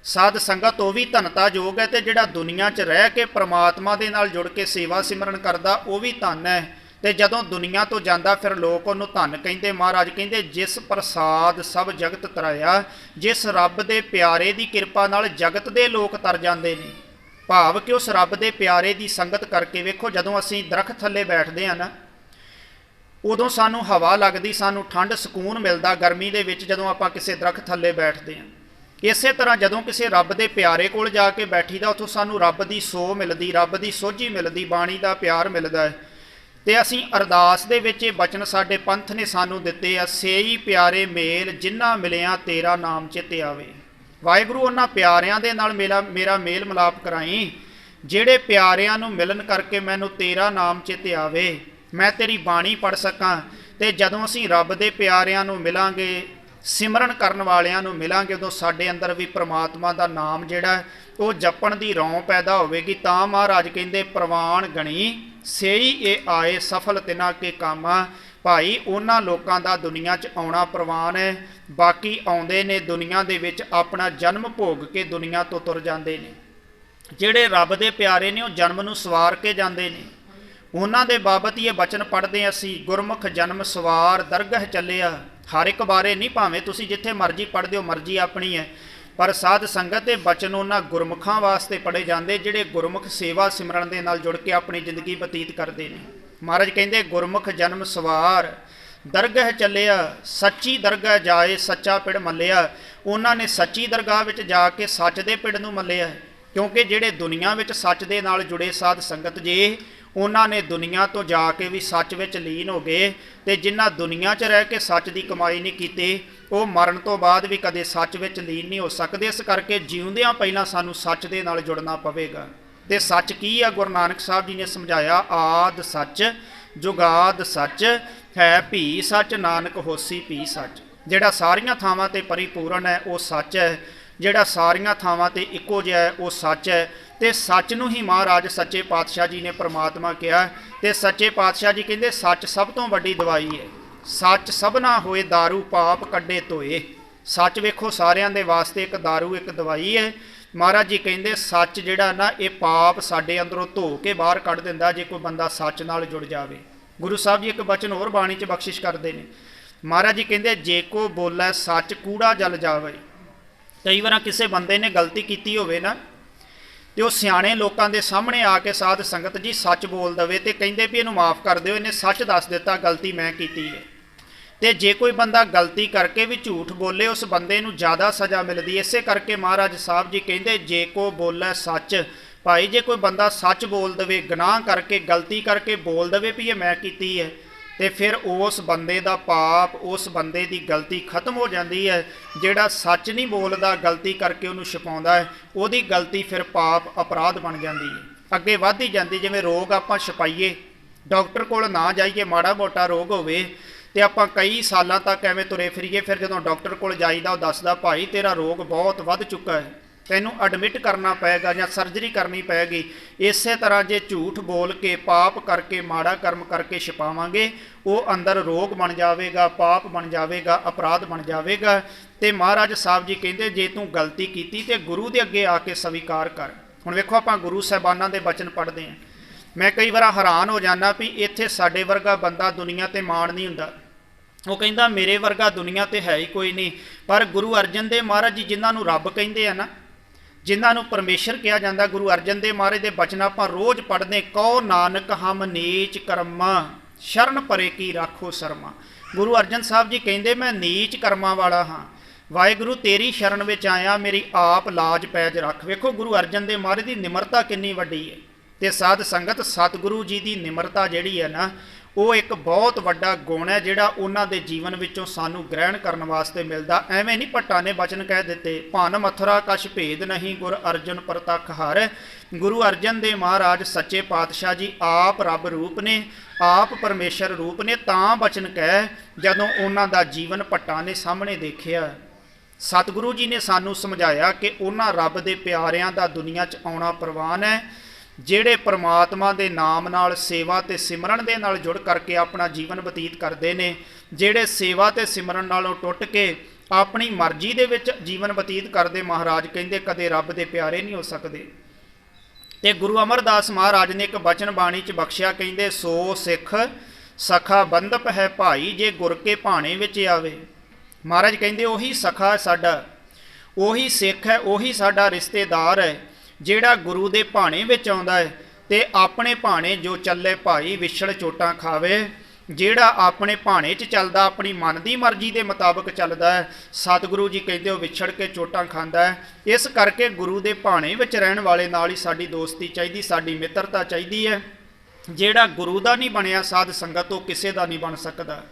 ਸਾਧ ਸੰਗਤ ਉਹ ਵੀ ਧਨਤਾ ਯੋਗ ਹੈ, ਤੇ ਜਿਹੜਾ ਦੁਨੀਆ 'ਚ ਰਹਿ ਕੇ ਪ੍ਰਮਾਤਮਾ ਦੇ ਨਾਲ ਜੁੜ ਕੇ ਸੇਵਾ ਸਿਮਰਨ ਕਰਦਾ ਉਹ ਵੀ ਧਨ ਹੈ। ਤੇ ਜਦੋਂ ਦੁਨੀਆ ਤੋਂ ਜਾਂਦਾ ਫਿਰ ਲੋਕ ਉਹਨੂੰ ਧਨ ਕਹਿੰਦੇ। ਮਹਾਰਾਜ ਕਹਿੰਦੇ ਜਿਸ ਪ੍ਰਸਾਦ ਸਭ ਜਗਤ ਤਰਾਇਆ, ਜਿਸ ਰੱਬ ਦੇ ਪਿਆਰੇ ਦੀ ਕਿਰਪਾ ਨਾਲ ਜਗਤ ਦੇ ਲੋਕ ਤਰ ਜਾਂਦੇ ਨੇ। ਭਾਵ ਕਿ ਉਸ ਰੱਬ ਦੇ ਪਿਆਰੇ ਦੀ ਸੰਗਤ ਕਰਕੇ ਵੇਖੋ, ਜਦੋਂ ਅਸੀਂ ਦਰਖਤ ਥੱਲੇ ਬੈਠਦੇ ਹਾਂ ਨਾ, ਉਦੋਂ ਸਾਨੂੰ ਹਵਾ ਲੱਗਦੀ, ਸਾਨੂੰ ਠੰਡ ਸਕੂਨ ਮਿਲਦਾ। ਗਰਮੀ ਦੇ ਵਿੱਚ ਜਦੋਂ ਆਪਾਂ ਕਿਸੇ ਦਰਖਤ ਥੱਲੇ ਬੈਠਦੇ ਹਾਂ, ਇਸੇ ਤਰ੍ਹਾਂ ਜਦੋਂ ਕਿਸੇ ਰੱਬ ਦੇ ਪਿਆਰੇ ਕੋਲ ਜਾ ਕੇ ਬੈਠੀਦਾ, ਉੱਥੋਂ ਸਾਨੂੰ ਰੱਬ ਦੀ ਸੋਹ ਮਿਲਦੀ, ਰੱਬ ਦੀ ਸੋਝੀ ਮਿਲਦੀ, ਬਾਣੀ ਦਾ ਪਿਆਰ ਮਿਲਦਾ ਹੈ। ਤੇ ਅਸੀਂ ਅਰਦਾਸ ਦੇ ਵਿੱਚ ਇਹ ਬਚਨ ਸਾਡੇ ਪੰਥ ਨੇ ਸਾਨੂੰ ਦਿੱਤੇ ਆ, ਸੇਈ ਪਿਆਰੇ ਮੇਲ ਜਿਨ੍ਹਾਂ ਮਿਲਿਆ ਤੇਰਾ ਨਾਮ ਚਿਤ ਆਵੇ। ਵਾਹਿਗੁਰੂ ਉਹਨਾਂ ਪਿਆਰਿਆਂ ਦੇ ਨਾਲ ਮੇਰਾ ਮੇਲ ਮਿਲਾਪ ਕਰਾਈ, ਜਿਹੜੇ ਪਿਆਰਿਆਂ ਨੂੰ ਮਿਲਣ ਕਰਕੇ ਮੈਨੂੰ ਤੇਰਾ ਨਾਮ ਚਿਤ ਆਵੇ, ਮੈਂ ਤੇਰੀ ਬਾਣੀ ਪੜ੍ਹ ਸਕਾਂ। ਤੇ ਜਦੋਂ ਅਸੀਂ ਰੱਬ ਦੇ ਪਿਆਰਿਆਂ ਨੂੰ ਮਿਲਾਂਗੇ, ਸਿਮਰਨ ਕਰਨ ਵਾਲਿਆਂ ਨੂੰ ਮਿਲਾਂਗੇ, ਉਦੋਂ ਸਾਡੇ ਅੰਦਰ ਵੀ ਪ੍ਰਮਾਤਮਾ ਦਾ ਨਾਮ ਜਿਹੜਾ ਉਹ ਜਪਣ ਦੀ ਰੌਂ ਪੈਦਾ ਹੋਵੇਗੀ। ਤਾਂ ਮਹਾਰਾਜ ਕਹਿੰਦੇ ਪ੍ਰਵਾਨ ਗਣੀ ਸੇਈ ਇਹ ਆਏ ਸਫਲ ਤਿਨਾ ਕੇ ਕਾਮਾ। ਭਾਈ ਉਹਨਾਂ ਲੋਕਾਂ ਦਾ ਦੁਨੀਆ 'ਚ ਆਉਣਾ ਪ੍ਰਵਾਨ ਹੈ, ਬਾਕੀ ਆਉਂਦੇ ਨੇ ਦੁਨੀਆ ਦੇ ਵਿੱਚ ਆਪਣਾ ਜਨਮ ਭੋਗ ਕੇ ਦੁਨੀਆ ਤੋਂ ਤੁਰ ਜਾਂਦੇ ਨੇ। ਜਿਹੜੇ ਰੱਬ ਦੇ ਪਿਆਰੇ ਨੇ ਉਹ ਜਨਮ ਨੂੰ ਸਵਾਰ ਕੇ ਜਾਂਦੇ ਨੇ। ਉਹਨਾਂ ਦੇ ਬਾਬਤ ਹੀ ਇਹ ਬਚਨ ਪੜ੍ਹਦੇ ਅਸੀਂ, ਗੁਰਮੁਖ ਜਨਮ ਸਵਾਰ ਦਰਗਹ ਚੱਲਿਆ। ਹਰ ਇੱਕ ਬਾਰੇ ਨਹੀਂ, ਭਾਵੇਂ ਤੁਸੀਂ ਜਿੱਥੇ ਮਰਜ਼ੀ ਪੜ੍ਹਦੇ ਹੋ, ਮਰਜ਼ੀ ਆਪਣੀ ਹੈ, ਪਰ ਸਾਧ ਸੰਗਤ ਦੇ ਬਚਨ ਉਹਨਾਂ ਗੁਰਮੁਖਾਂ ਵਾਸਤੇ ਪੜ੍ਹੇ ਜਾਂਦੇ ਜਿਹੜੇ ਗੁਰਮੁਖ ਸੇਵਾ ਸਿਮਰਨ ਦੇ ਨਾਲ ਜੁੜ ਕੇ ਆਪਣੀ ਜ਼ਿੰਦਗੀ ਬਤੀਤ ਕਰਦੇ ਨੇ। ਮਹਾਰਾਜ ਕਹਿੰਦੇ ਗੁਰਮੁਖ ਜਨਮ ਸਵਾਰ ਦਰਗਹ ਚੱਲਿਆ, ਸੱਚੀ ਦਰਗਹ ਜਾਏ ਸੱਚਾ ਪਿੜ ਮੱਲਿਆ। ਉਹਨਾਂ ਨੇ ਸੱਚੀ ਦਰਗਾਹ ਵਿੱਚ ਜਾ ਕੇ ਸੱਚ ਦੇ ਪਿੜ ਨੂੰ ਮੱਲਿਆ, ਕਿਉਂਕਿ ਜਿਹੜੇ ਦੁਨੀਆ ਵਿੱਚ ਸੱਚ ਦੇ ਨਾਲ ਜੁੜੇ ਸਾਧ ਸੰਗਤ ਜੇ, ਉਹਨਾਂ ਨੇ ਦੁਨੀਆ ਤੋਂ ਜਾ ਕੇ ਵੀ ਸੱਚ ਵਿੱਚ ਲੀਨ ਹੋ ਗਏ। ਤੇ ਜਿਨ੍ਹਾਂ ਦੁਨੀਆ 'ਚ ਰਹਿ ਕੇ ਸੱਚ ਦੀ ਕਮਾਈ ਨਹੀਂ ਕੀਤੀ, ਉਹ ਮਰਨ ਤੋਂ ਬਾਅਦ ਵੀ ਕਦੇ ਸੱਚ ਵਿੱਚ ਲੀਨ ਨਹੀਂ ਹੋ ਸਕਦੇ। ਇਸ ਕਰਕੇ ਜਿਉਂਦਿਆਂ ਪਹਿਲਾਂ ਸਾਨੂੰ ਸੱਚ ਦੇ ਨਾਲ ਜੁੜਨਾ ਪਵੇਗਾ। ਤੇ ਸੱਚ ਕੀ ਆ? ਗੁਰੂ ਨਾਨਕ ਸਾਹਿਬ ਜੀ ਨੇ ਸਮਝਾਇਆ, ਆਦ ਸੱਚ ਜੁਗਾਦ ਸੱਚ ਹੈ, ਭੀ ਸੱਚ ਨਾਨਕ ਹੋਸੀ ਭੀ ਸੱਚ। ਜਿਹੜਾ ਸਾਰੀਆਂ ਥਾਵਾਂ ਤੇ ਪਰਿਪੂਰਨ ਹੈ ਉਹ ਸੱਚ ਹੈ, ਜਿਹੜਾ ਸਾਰੀਆਂ ਥਾਵਾਂ ਤੇ ਇੱਕੋ ਜਿਹਾ ਹੈ ਉਹ ਸੱਚ ਹੈ। ਤੇ ਸੱਚ ਨੂੰ ਹੀ ਮਹਾਰਾਜ ਸੱਚੇ ਪਾਤਸ਼ਾਹ ਜੀ ਨੇ ਪ੍ਰਮਾਤਮਾ ਕਿਹਾ। ਤੇ ਸੱਚੇ ਪਾਤਸ਼ਾਹ ਜੀ ਕਹਿੰਦੇ ਸੱਚ ਸਭ ਤੋਂ ਵੱਡੀ ਦਵਾਈ ਹੈ। ਸੱਚ ਸਭਨਾ ਹੋਏ ਦਾਰੂ ਪਾਪ ਕੱਢੇ ਧੋਏ। ਸੱਚ ਵੇਖੋ ਸਾਰਿਆਂ ਦੇ ਵਾਸਤੇ ਇੱਕ ਦਾਰੂ, ਇੱਕ ਦਵਾਈ ਹੈ। ਮਹਾਰਾਜ ਜੀ ਕਹਿੰਦੇ ਸੱਚ ਜਿਹੜਾ ਨਾ ਇਹ ਪਾਪ ਸਾਡੇ ਅੰਦਰੋਂ ਧੋ ਕੇ ਬਾਹਰ ਕੱਢ ਦਿੰਦਾ ਜੇ ਕੋਈ ਬੰਦਾ ਸੱਚ ਨਾਲ ਜੁੜ ਜਾਵੇ। ਗੁਰੂ ਸਾਹਿਬ ਜੀ ਇੱਕ ਬਚਨ ਹੋਰ ਬਾਣੀ 'ਚ ਬਖਸ਼ਿਸ਼ ਕਰਦੇ ਨੇ। ਮਹਾਰਾਜ ਜੀ ਕਹਿੰਦੇ ਜੇ ਕੋ ਬੋਲੇ ਸੱਚ ਕੂੜਾ ਜਲ ਜਾਵੇ। ਕਈ ਵਾਰ ਕਿਸੇ ਬੰਦੇ ਨੇ ਗਲਤੀ ਕੀਤੀ ਹੋਵੇ ਨਾ, ਤੇ ਉਹ ਸਿਆਣੇ ਲੋਕਾਂ ਦੇ ਸਾਹਮਣੇ ਆ ਕੇ ਸਾਧ ਸੰਗਤ ਜੀ ਸੱਚ ਬੋਲ ਦਵੇ ਤੇ ਕਹਿੰਦੇ ਵੀ ਇਹਨੂੰ ਮਾफ़ ਕਰ ਦਿਓ, ਇਹਨੇ ਸੱਚ ਦੱਸ ਦਿੱਤਾ, ਗਲਤੀ ਮੈਂ ਕੀਤੀ ਹੈ। ਤੇ ਜੇ ਕੋਈ ਬੰਦਾ ਗਲਤੀ ਕਰਕੇ ਵੀ ਝੂਠ ਬੋਲੇ, ਉਸ ਬੰਦੇ ਨੂੰ ਜ਼ਿਆਦਾ ਸਜ਼ਾ ਮਿਲਦੀ। ਇਸੇ ਕਰਕੇ ਮਹਾਰਾਜ ਸਾਹਿਬ ਜੀ ਕਹਿੰਦੇ ਜੇ ਕੋ ਬੋਲੇ ਸੱਚ। ਭਾਈ ਜੇ ਕੋਈ ਬੰਦਾ ਸੱਚ ਬੋਲ ਦਵੇ, ਗੁਨਾਹ ਕਰਕੇ ਗਲਤੀ ਕਰਕੇ ਬੋਲ ਦਵੇ ਵੀ ਇਹ ਮੈਂ ਕੀਤੀ ਹੈ, ਤੇ ਫਿਰ ਉਸ ਬੰਦੇ ਦਾ ਪਾਪ, ਉਸ ਬੰਦੇ ਦੀ ਗਲਤੀ ਖਤਮ ਹੋ ਜਾਂਦੀ ਹੈ। ਜਿਹੜਾ ਸੱਚ ਨਹੀਂ ਬੋਲਦਾ, ਗਲਤੀ ਕਰਕੇ ਉਹਨੂੰ ਛੁਪਾਉਂਦਾ ਹੈ, ਉਹਦੀ ਗਲਤੀ ਫਿਰ ਪਾਪ ਅਪਰਾਧ ਬਣ ਜਾਂਦੀ ਹੈ, ਅੱਗੇ ਵੱਧ ਹੀ ਜਾਂਦੀ। ਜਿਵੇਂ ਰੋਗ ਆਪਾਂ ਛੁਪਾਈਏ, ਡਾਕਟਰ ਕੋਲ ਨਾ ਜਾਈਏ, ਮਾੜਾ ਮੋਟਾ ਰੋਗ ਹੋਵੇ ਤੇ ਆਪਾਂ ਕਈ ਸਾਲਾਂ ਤੱਕ ਐਵੇਂ ਤੁਰੇ ਫਿਰੀਏ, ਫਿਰ ਜਦੋਂ ਡਾਕਟਰ ਕੋਲ ਜਾਈਦਾ ਉਹ ਦੱਸਦਾ ਭਾਈ ਤੇਰਾ ਰੋਗ ਬਹੁਤ ਵੱਧ ਚੁੱਕਾ ਹੈ, ਤੈਨੂੰ ਐਡਮਿਟ ਕਰਨਾ ਪਏਗਾ ਜਾਂ ਸਰਜਰੀ ਕਰਨੀ ਪਏਗੀ। ਇਸੇ ਤਰ੍ਹਾਂ ਜੇ ਝੂਠ ਬੋਲ ਕੇ, ਪਾਪ ਕਰਕੇ, ਮਾੜਾ ਕਰਮ ਕਰਕੇ ਛੁਪਾਵਾਂਗੇ, ਉਹ ਅੰਦਰ ਰੋਗ ਬਣ ਜਾਵੇਗਾ, ਪਾਪ ਬਣ ਜਾਵੇਗਾ, ਅਪਰਾਧ ਬਣ ਜਾਵੇਗਾ। ਤੇ ਮਹਾਰਾਜ ਸਾਹਿਬ ਜੀ ਕਹਿੰਦੇ ਜੇ ਤੂੰ ਗਲਤੀ ਕੀਤੀ ਤੇ ਗੁਰੂ ਦੇ ਅੱਗੇ ਆ ਕੇ ਸਵੀਕਾਰ ਕਰ। ਹੁਣ ਵੇਖੋ ਆਪਾਂ ਗੁਰੂ ਸਾਹਿਬਾਨਾਂ ਦੇ ਬਚਨ ਪੜ੍ਹਦੇ ਹਾਂ, ਮੈਂ ਕਈ ਵਾਰ ਹੈਰਾਨ ਹੋ ਜਾਂਦਾ ਵੀ ਇੱਥੇ ਸਾਡੇ ਵਰਗਾ ਬੰਦਾ ਦੁਨੀਆ ਤੇ ਮਾਣ ਨਹੀਂ ਹੁੰਦਾ। ਉਹ ਕਹਿੰਦਾ ਮੇਰੇ ਵਰਗਾ ਦੁਨੀਆ ਤੇ ਹੈ ਹੀ ਕੋਈ ਨਹੀਂ। ਪਰ ਗੁਰੂ ਅਰਜਨ ਦੇਵ ਮਹਾਰਾਜ ਜੀ ਜਿਨ੍ਹਾਂ ਨੂੰ ਰੱਬ ਕਹਿੰਦੇ ਆ ਨਾ, ਜਿਨ੍ਹਾਂ ਨੂੰ ਪਰਮੇਸ਼ਰ ਕਿਹਾ ਜਾਂਦਾ, ਗੁਰੂ ਅਰਜਨ ਦੇਵ ਮਹਾਰਾਜ ਦੇ ਬਚਨ ਆਪਾਂ ਰੋਜ਼ ਪੜ੍ਹਦੇ। ਕਹੋ ਨਾਨਕ ਹਮ ਨੀਚ ਕਰਮਾ ਸ਼ਰਨ ਪਰੇ ਕੀ ਰਾਖੋ ਸ਼ਰਮਾ। ਗੁਰੂ ਅਰਜਨ ਸਾਹਿਬ ਜੀ ਕਹਿੰਦੇ ਮੈਂ ਨੀਚ ਕਰਮਾਂ ਵਾਲਾ ਹਾਂ, ਵਾਹਿਗੁਰੂ ਤੇਰੀ ਸ਼ਰਨ ਵਿੱਚ ਆਇਆ, ਮੇਰੀ ਆਪ ਲਾਜ ਪੈਜ ਰੱਖ। ਵੇਖੋ ਗੁਰੂ ਅਰਜਨ ਦੇਵ ਮਹਾਰਾਜ ਦੀ ਨਿਮਰਤਾ ਕਿੰਨੀ ਵੱਡੀ ਹੈ। ਤੇ ਸਾਧ ਸੰਗਤ ਸਤਿਗੁਰੂ ਜੀ ਦੀ ਨਿਮਰਤਾ ਜਿਹੜੀ ਹੈ ਨਾ, ਉਹ ਇੱਕ ਬਹੁਤ ਵੱਡਾ ਗੁਣ ਹੈ ਜਿਹੜਾ ਉਹਨਾਂ ਦੇ ਜੀਵਨ ਵਿੱਚੋਂ ਸਾਨੂੰ ਗ੍ਰਹਿਣ ਕਰਨ ਵਾਸਤੇ ਮਿਲਦਾ। ਐਵੇਂ ਨਹੀਂ ਭੱਟਾਂ ਨੇ ਬਚਨ ਕਹਿ ਦਿੱਤੇ, ਭਨ ਮਥੁਰਾ ਕਛ ਭੇਦ ਨਹੀਂ ਗੁਰ ਅਰਜਨ ਪ੍ਰਤੱਖ ਹਰ। ਗੁਰੂ ਅਰਜਨ ਦੇਵ ਮਹਾਰਾਜ ਸੱਚੇ ਪਾਤਸ਼ਾਹ ਜੀ ਆਪ ਰੱਬ ਰੂਪ ਨੇ, ਆਪ ਪਰਮੇਸ਼ਰ ਰੂਪ ਨੇ। ਤਾਂ ਬਚਨ ਕਹਿ ਜਦੋਂ ਉਹਨਾਂ ਦਾ ਜੀਵਨ ਭੱਟਾਂ ਨੇ ਸਾਹਮਣੇ ਦੇਖਿਆ। ਸਤਿਗੁਰੂ ਜੀ ਨੇ ਸਾਨੂੰ ਸਮਝਾਇਆ ਕਿ ਉਹਨਾਂ ਰੱਬ ਦੇ ਪਿਆਰਿਆਂ ਦਾ ਦੁਨੀਆ 'ਚ ਆਉਣਾ ਪ੍ਰਵਾਨ ਹੈ, ਜਿਹੜੇ ਪਰਮਾਤਮਾ ਦੇ ਨਾਮ ਨਾਲ, ਸੇਵਾ ਤੇ ਸਿਮਰਨ ਦੇ ਨਾਲ ਜੁੜ ਕਰਕੇ ਆਪਣਾ ਜੀਵਨ ਬਤੀਤ ਕਰਦੇ ਨੇ। ਜਿਹੜੇ ਸੇਵਾ ਤੇ ਸਿਮਰਨ ਨਾਲੋਂ ਟੁੱਟ ਕੇ ਆਪਣੀ ਮਰਜ਼ੀ ਦੇ ਵਿੱਚ ਜੀਵਨ ਬਤੀਤ ਕਰਦੇ ਮਹਾਰਾਜ ਕਹਿੰਦੇ ਕਦੇ ਰੱਬ ਦੇ ਪਿਆਰੇ ਨਹੀਂ ਹੋ ਸਕਦੇ। ਤੇ ਗੁਰੂ ਅਮਰਦਾਸ ਮਹਾਰਾਜ ਨੇ ਇੱਕ ਬਚਨ ਬਾਣੀ 'ਚ ਬਖਸ਼ਿਆ, ਕਹਿੰਦੇ ਸੋ ਸਿੱਖ ਸਖਾ ਬੰਧਪ ਹੈ ਭਾਈ, ਜੇ ਗੁਰ ਕੇ ਭਾਣੇ ਵਿੱਚ ਆਵੇ। ਮਹਾਰਾਜ ਕਹਿੰਦੇ ਉਹੀ ਸਖਾ ਸਾਡਾ, ਉਹੀ ਸਿੱਖ ਹੈ, ਉਹੀ ਸਾਡਾ ਰਿਸ਼ਤੇਦਾਰ ਹੈ ਜਿਹੜਾ ਗੁਰੂ ਦੇ ਭਾਣੇ ਵਿੱਚ ਆਉਂਦਾ ਹੈ ਤੇ ਆਪਣੇ ਭਾਣੇ ਜੋ ਚੱਲੇ ਭਾਈ ਵਿਛੜ ਚੋਟਾਂ ਖਾਵੇ। ਜਿਹੜਾ ਆਪਣੇ ਭਾਣੇ 'ਚ ਚੱਲਦਾ, ਆਪਣੀ ਮਨ ਦੀ ਮਰਜ਼ੀ ਦੇ ਮੁਤਾਬਕ ਚੱਲਦਾ ਹੈ, ਸਤਿਗੁਰੂ ਜੀ ਕਹਿੰਦੇ ਉਹ ਵਿਛੜ ਕੇ ਚੋਟਾਂ ਖਾਂਦਾ ਹੈ। ਇਸ ਕਰਕੇ ਗੁਰੂ ਦੇ ਭਾਣੇ ਵਿੱਚ ਰਹਿਣ ਵਾਲੇ ਨਾਲ ਹੀ ਸਾਡੀ ਦੋਸਤੀ ਚਾਹੀਦੀ, ਸਾਡੀ ਮਿੱਤਰਤਾ ਚਾਹੀਦੀ ਹੈ। ਜਿਹੜਾ ਗੁਰੂ ਦਾ ਨਹੀਂ ਬਣਿਆ ਸਾਧ ਸੰਗਤ, ਉਹ ਕਿਸੇ ਦਾ ਨਹੀਂ ਬਣ ਸਕਦਾ।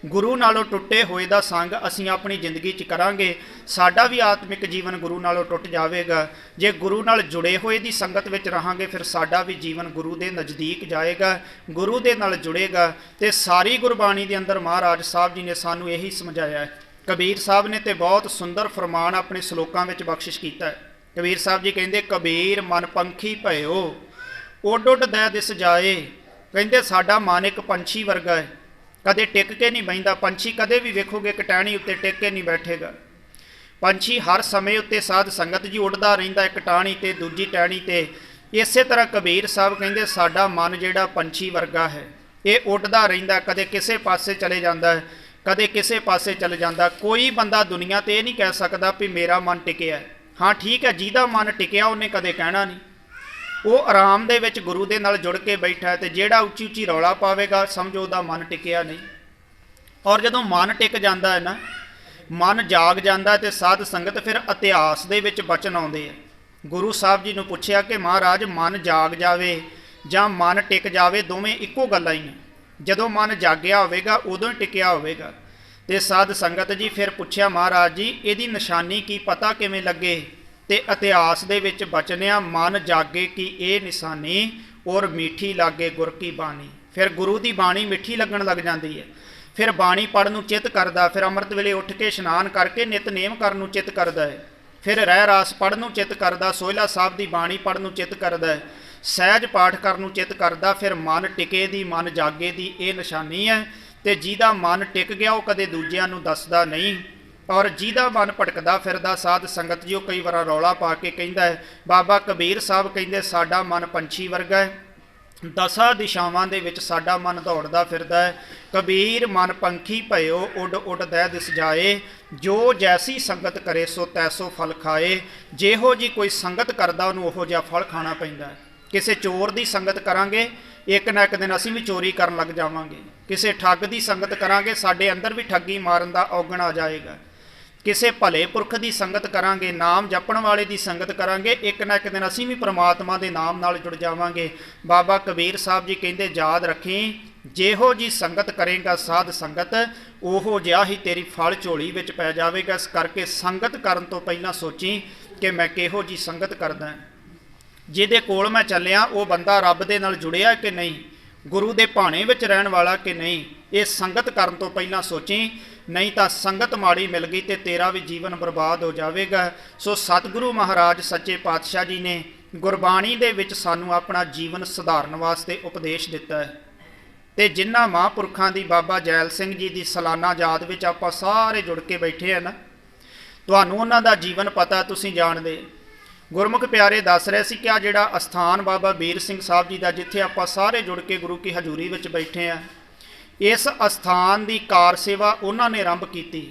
ਗੁਰੂ ਨਾਲੋਂ ਟੁੱਟੇ ਹੋਏ ਦਾ ਸੰਗ ਅਸੀਂ ਆਪਣੀ ਜ਼ਿੰਦਗੀ 'ਚ ਕਰਾਂਗੇ, ਸਾਡਾ ਵੀ ਆਤਮਿਕ ਜੀਵਨ ਗੁਰੂ ਨਾਲੋਂ ਟੁੱਟ ਜਾਵੇਗਾ। ਜੇ ਗੁਰੂ ਨਾਲ ਜੁੜੇ ਹੋਏ ਦੀ ਸੰਗਤ ਵਿੱਚ ਰਹਾਂਗੇ, ਫਿਰ ਸਾਡਾ ਵੀ ਜੀਵਨ ਗੁਰੂ ਦੇ ਨਜ਼ਦੀਕ ਜਾਏਗਾ, ਗੁਰੂ ਦੇ ਨਾਲ ਜੁੜੇਗਾ। ਤੇ ਸਾਰੀ ਗੁਰਬਾਣੀ ਦੇ ਅੰਦਰ ਮਹਾਰਾਜ ਸਾਹਿਬ ਜੀ ਨੇ ਸਾਨੂੰ ਇਹੀ ਸਮਝਾਇਆ ਹੈ। ਕਬੀਰ ਸਾਹਿਬ ਨੇ ਤੇ ਬਹੁਤ ਸੁੰਦਰ ਫਰਮਾਨ ਆਪਣੇ ਸ਼ਲੋਕਾਂ ਵਿੱਚ ਬਖਸ਼ਿਸ਼ ਕੀਤਾ ਹੈ। ਕਬੀਰ ਸਾਹਿਬ ਜੀ ਕਹਿੰਦੇ ਕਬੀਰ ਮਨ ਪੰਖੀ ਭਇਓ, ਉੱਡ ਉੱਡ ਦੈ ਦਿਸ ਜਾਏ। ਕਹਿੰਦੇ ਸਾਡਾ ਮਨ ਇੱਕ ਪੰਛੀ ਵਰਗਾ ਹੈ, ਕਦੇ ਟਿਕ ਕੇ ਨਹੀਂ ਬਹਿੰਦਾ। ਪੰਛੀ ਕਦੇ ਵੀ ਵੇਖੋਗੇ ਇੱਕ ਟਹਿਣੀ ਉੱਤੇ ਟਿਕ ਕੇ ਨਹੀਂ ਬੈਠੇਗਾ। ਪੰਛੀ ਹਰ ਸਮੇਂ ਉੱਤੇ ਸਾਧ ਸੰਗਤ ਜੀ ਉੱਡਦਾ ਰਹਿੰਦਾ, ਇੱਕ ਟਾਹਣੀ ਤੇ ਦੂਜੀ ਟਹਿਣੀ ਤੇ। ਇਸੇ ਤਰ੍ਹਾਂ ਕਬੀਰ ਸਾਹਿਬ ਕਹਿੰਦੇ ਸਾਡਾ ਮਨ ਜਿਹੜਾ ਪੰਛੀ ਵਰਗਾ ਹੈ, ਇਹ ਉੱਡਦਾ ਰਹਿੰਦਾ, ਕਦੇ ਕਿਸੇ ਪਾਸੇ ਚਲੇ ਜਾਂਦਾ ਹੈ, ਕਦੇ ਕਿਸੇ ਪਾਸੇ ਚਲੇ ਜਾਂਦਾ। ਕੋਈ ਬੰਦਾ ਦੁਨੀਆ ਤੇ ਇਹ ਨਹੀਂ ਕਹਿ ਸਕਦਾ ਵੀ ਮੇਰਾ ਮਨ ਟਿਕਿਆ। ਹਾਂ ਠੀਕ ਹੈ, ਜਿਹਦਾ ਮਨ ਟਿਕਿਆ ਉਹਨੇ ਕਦੇ ਕਹਿਣਾ ਨਹੀਂ, ਉਹ ਆਰਾਮ ਦੇ ਵਿੱਚ ਗੁਰੂ ਦੇ ਨਾਲ ਜੁੜ ਕੇ ਬੈਠਾ। ਤੇ ਜਿਹੜਾ ਉੱਚੀ ਉੱਚੀ ਰੌਲਾ ਪਾਵੇਗਾ ਸਮਝੋ ਉਹਦਾ ਮਨ ਟਿਕਿਆ ਨਹੀਂ। ਔਰ ਜਦੋਂ ਮਨ ਟਿਕ ਜਾਂਦਾ ਹੈ ਨਾ, ਮਨ ਜਾਗ ਜਾਂਦਾ ਤੇ ਸਾਧ ਸੰਗਤ ਫਿਰ ਇਤਿਹਾਸ ਦੇ ਵਿੱਚ ਬਚਨ ਆਉਂਦੇ ਆ। ਗੁਰੂ ਸਾਹਿਬ ਜੀ ਨੂੰ ਪੁੱਛਿਆ ਕਿ ਮਹਾਰਾਜ ਮਨ ਜਾਗ ਜਾਵੇ ਜਾਂ ਮਨ ਟਿਕ ਜਾਵੇ, ਦੋਵੇਂ ਇੱਕੋ ਗੱਲਾਂ ਹੀ ਨੇ। ਜਦੋਂ ਮਨ ਜਾਗਿਆ ਹੋਵੇਗਾ ਉਦੋਂ ਹੀ ਟਿਕਿਆ ਹੋਵੇਗਾ। ਤੇ ਸਾਧ ਸੰਗਤ ਜੀ ਫਿਰ ਪੁੱਛਿਆ ਮਹਾਰਾਜ ਜੀ ਇਹਦੀ ਨਿਸ਼ਾਨੀ ਕੀ, ਪਤਾ ਕਿਵੇਂ ਲੱਗੇ? ਤੇ ਇਤਿਹਾਸ ਦੇ ਵਿੱਚ ਬਚਨਿਆ ਮਨ ਜਾਗੇ ਕੀ ਇਹ ਨਿਸ਼ਾਨੀ, ਔਰ ਮਿੱਠੀ ਲਾਗੇ ਗੁਰ ਕੀ ਬਾਣੀ। ਫਿਰ ਗੁਰੂ ਦੀ ਬਾਣੀ ਮਿੱਠੀ ਲੱਗਣ ਲੱਗ ਜਾਂਦੀ ਹੈ। ਫਿਰ ਬਾਣੀ ਪੜ੍ਹਨ ਨੂੰ ਚਿੱਤ ਕਰਦਾ, ਫਿਰ ਅੰਮ੍ਰਿਤ ਵੇਲੇ ਉੱਠ ਕੇ ਇਸ਼ਨਾਨ ਕਰਕੇ ਨਿਤਨੇਮ ਕਰਨ ਨੂੰ ਚਿੱਤ ਕਰਦਾ ਹੈ। ਫਿਰ ਰਹਿ ਰਾਸ ਪੜ੍ਹਨ ਨੂੰ ਚਿੱਤ ਕਰਦਾ, ਸੋਹਿਲਾ ਸਾਹਿਬ ਦੀ ਬਾਣੀ ਪੜ੍ਹਨ ਨੂੰ ਚਿੱਤ ਕਰਦਾ ਹੈ, ਸਹਿਜ ਪਾਠ ਕਰਨ ਨੂੰ ਚਿੱਤ ਕਰਦਾ। ਫਿਰ ਮਨ ਟਿਕੇ ਦੀ, ਮਨ ਜਾਗੇ ਦੀ ਇਹ ਨਿਸ਼ਾਨੀ ਹੈ। ਤੇ ਜਿਹਦਾ ਮਨ ਟਿਕ ਗਿਆ ਉਹ ਕਦੇ ਦੂਜਿਆਂ ਨੂੰ ਦੱਸਦਾ ਨਹੀਂ। ਔਰ ਜਿਹਦਾ ਮਨ ਭਟਕਦਾ ਫਿਰਦਾ ਸਾਧ ਸੰਗਤ ਜੀ, ਉਹ ਕਈ ਵਾਰ ਰੌਲਾ ਪਾ ਕੇ ਕਹਿੰਦਾ ਹੈ, ਬਾਬਾ ਕਬੀਰ ਸਾਹਿਬ ਕਹਿੰਦੇ ਸਾਡਾ ਮਨ ਪੰਛੀ ਵਰਗਾ ਹੈ, ਦਸਾਂ ਦਿਸ਼ਾਵਾਂ ਦੇ ਵਿੱਚ ਸਾਡਾ ਮਨ ਦੌੜਦਾ ਫਿਰਦਾ ਹੈ। ਕਬੀਰ ਮਨ ਪੰਖੀ ਭਇਓ, ਉੱਡ ਉੱਡ ਦੈ ਦਿਸ ਜਾਏ। ਜੋ ਜੈਸੀ ਸੰਗਤ ਕਰੇ ਸੋ ਤੈਸੋ ਫਲ ਖਾਏ। ਜਿਹੋ ਜੀ ਕੋਈ ਸੰਗਤ ਕਰਦਾ ਉਹਨੂੰ ਉਹੋ ਜਿਹਾ ਫਲ ਖਾਣਾ ਪੈਂਦਾ ਹੈ। ਕਿਸੇ ਚੋਰ ਦੀ ਸੰਗਤ ਕਰਾਂਗੇ, ਇੱਕ ਨਾ ਇੱਕ ਦਿਨ ਅਸੀਂ ਵੀ ਚੋਰੀ ਕਰਨ ਲੱਗ ਜਾਵਾਂਗੇ। ਕਿਸੇ ਠੱਗ ਦੀ ਸੰਗਤ ਕਰਾਂਗੇ, ਸਾਡੇ ਅੰਦਰ ਵੀ ਠੱਗੀ ਮਾਰਨ ਦਾ ਔਗਣ ਆ ਜਾਏਗਾ। ਕਿਸੇ ਭਲੇ ਪੁਰਖ ਦੀ ਸੰਗਤ ਕਰਾਂਗੇ, ਨਾਮ ਜਪਣ ਵਾਲੇ ਦੀ ਸੰਗਤ ਕਰਾਂਗੇ, ਇੱਕ ਨਾ ਇੱਕ ਦਿਨ ਅਸੀਂ ਵੀ ਪ੍ਰਮਾਤਮਾ ਦੇ ਨਾਮ ਨਾਲ ਜੁੜ ਜਾਵਾਂਗੇ। ਬਾਬਾ ਕਬੀਰ ਸਾਹਿਬ ਜੀ ਕਹਿੰਦੇ ਯਾਦ ਰੱਖੀ, ਜਿਹੋ ਜੀ ਸੰਗਤ ਕਰੇਗਾ ਸਾਧ ਸੰਗਤ, ਉਹੋ ਜਿਹਾ ਹੀ ਤੇਰੀ ਫਲ ਝੋਲੀ ਵਿੱਚ ਪੈ ਜਾਵੇਗਾ। ਇਸ ਕਰਕੇ ਸੰਗਤ ਕਰਨ ਤੋਂ ਪਹਿਲਾਂ ਸੋਚੀ ਕਿ ਮੈਂ ਕਿਹੋ ਜੀ ਸੰਗਤ ਕਰਦਾ। ਜਿਹਦੇ ਕੋਲ ਮੈਂ ਚੱਲਿਆ ਉਹ ਬੰਦਾ ਰੱਬ ਦੇ ਨਾਲ ਜੁੜਿਆ ਕਿ ਨਹੀਂ, ਗੁਰੂ ਦੇ ਭਾਣੇ ਵਿੱਚ ਰਹਿਣ ਵਾਲਾ ਕਿ ਨਹੀਂ, ਇਹ ਸੰਗਤ ਕਰਨ ਤੋਂ ਪਹਿਲਾਂ ਸੋਚੀ। ਨਹੀਂ ਤਾਂ ਸੰਗਤ ਮਾੜੀ ਮਿਲ ਗਈ ਤੇ ਤੇਰਾ ਵੀ ਜੀਵਨ ਬਰਬਾਦ ਹੋ ਜਾਵੇਗਾ। ਸੋ ਸਤਿਗੁਰੂ ਮਹਾਰਾਜ ਸੱਚੇ ਪਾਤਸ਼ਾਹ ਜੀ ਨੇ ਗੁਰਬਾਣੀ ਦੇ ਵਿੱਚ ਸਾਨੂੰ ਆਪਣਾ ਜੀਵਨ ਸੁਧਾਰਨ ਵਾਸਤੇ ਉਪਦੇਸ਼ ਦਿੱਤਾ ਹੈ। ਤੇ ਜਿਨ੍ਹਾਂ ਮਹਾਂਪੁਰਖਾਂ ਦੀ ਬਾਬਾ ਜੈਲ ਸਿੰਘ ਜੀ ਦੀ ਸਾਲਾਨਾ ਯਾਦ ਵਿੱਚ ਆਪਾਂ ਸਾਰੇ ਜੁੜ ਕੇ ਬੈਠੇ ਆ ਨਾ, ਤੁਹਾਨੂੰ ਉਹਨਾਂ ਦਾ ਜੀਵਨ ਪਤਾ, ਤੁਸੀਂ ਜਾਣਦੇ। ਗੁਰਮੁਖ ਪਿਆਰੇ ਦੱਸ ਰਹੇ ਸੀ ਕਿ ਆ ਜਿਹੜਾ ਅਸਥਾਨ ਬਾਬਾ ਵੀਰ ਸਿੰਘ ਸਾਹਿਬ ਜੀ ਦਾ, ਜਿੱਥੇ ਆਪਾਂ ਸਾਰੇ ਜੁੜ ਕੇ ਗੁਰੂ ਕੀ ਹਜ਼ੂਰੀ ਵਿੱਚ ਬੈਠੇ ਆ, ਇਸ ਅਸਥਾਨ ਦੀ ਕਾਰ ਸੇਵਾ ਉਹਨਾਂ ਨੇ ਆਰੰਭ ਕੀਤੀ।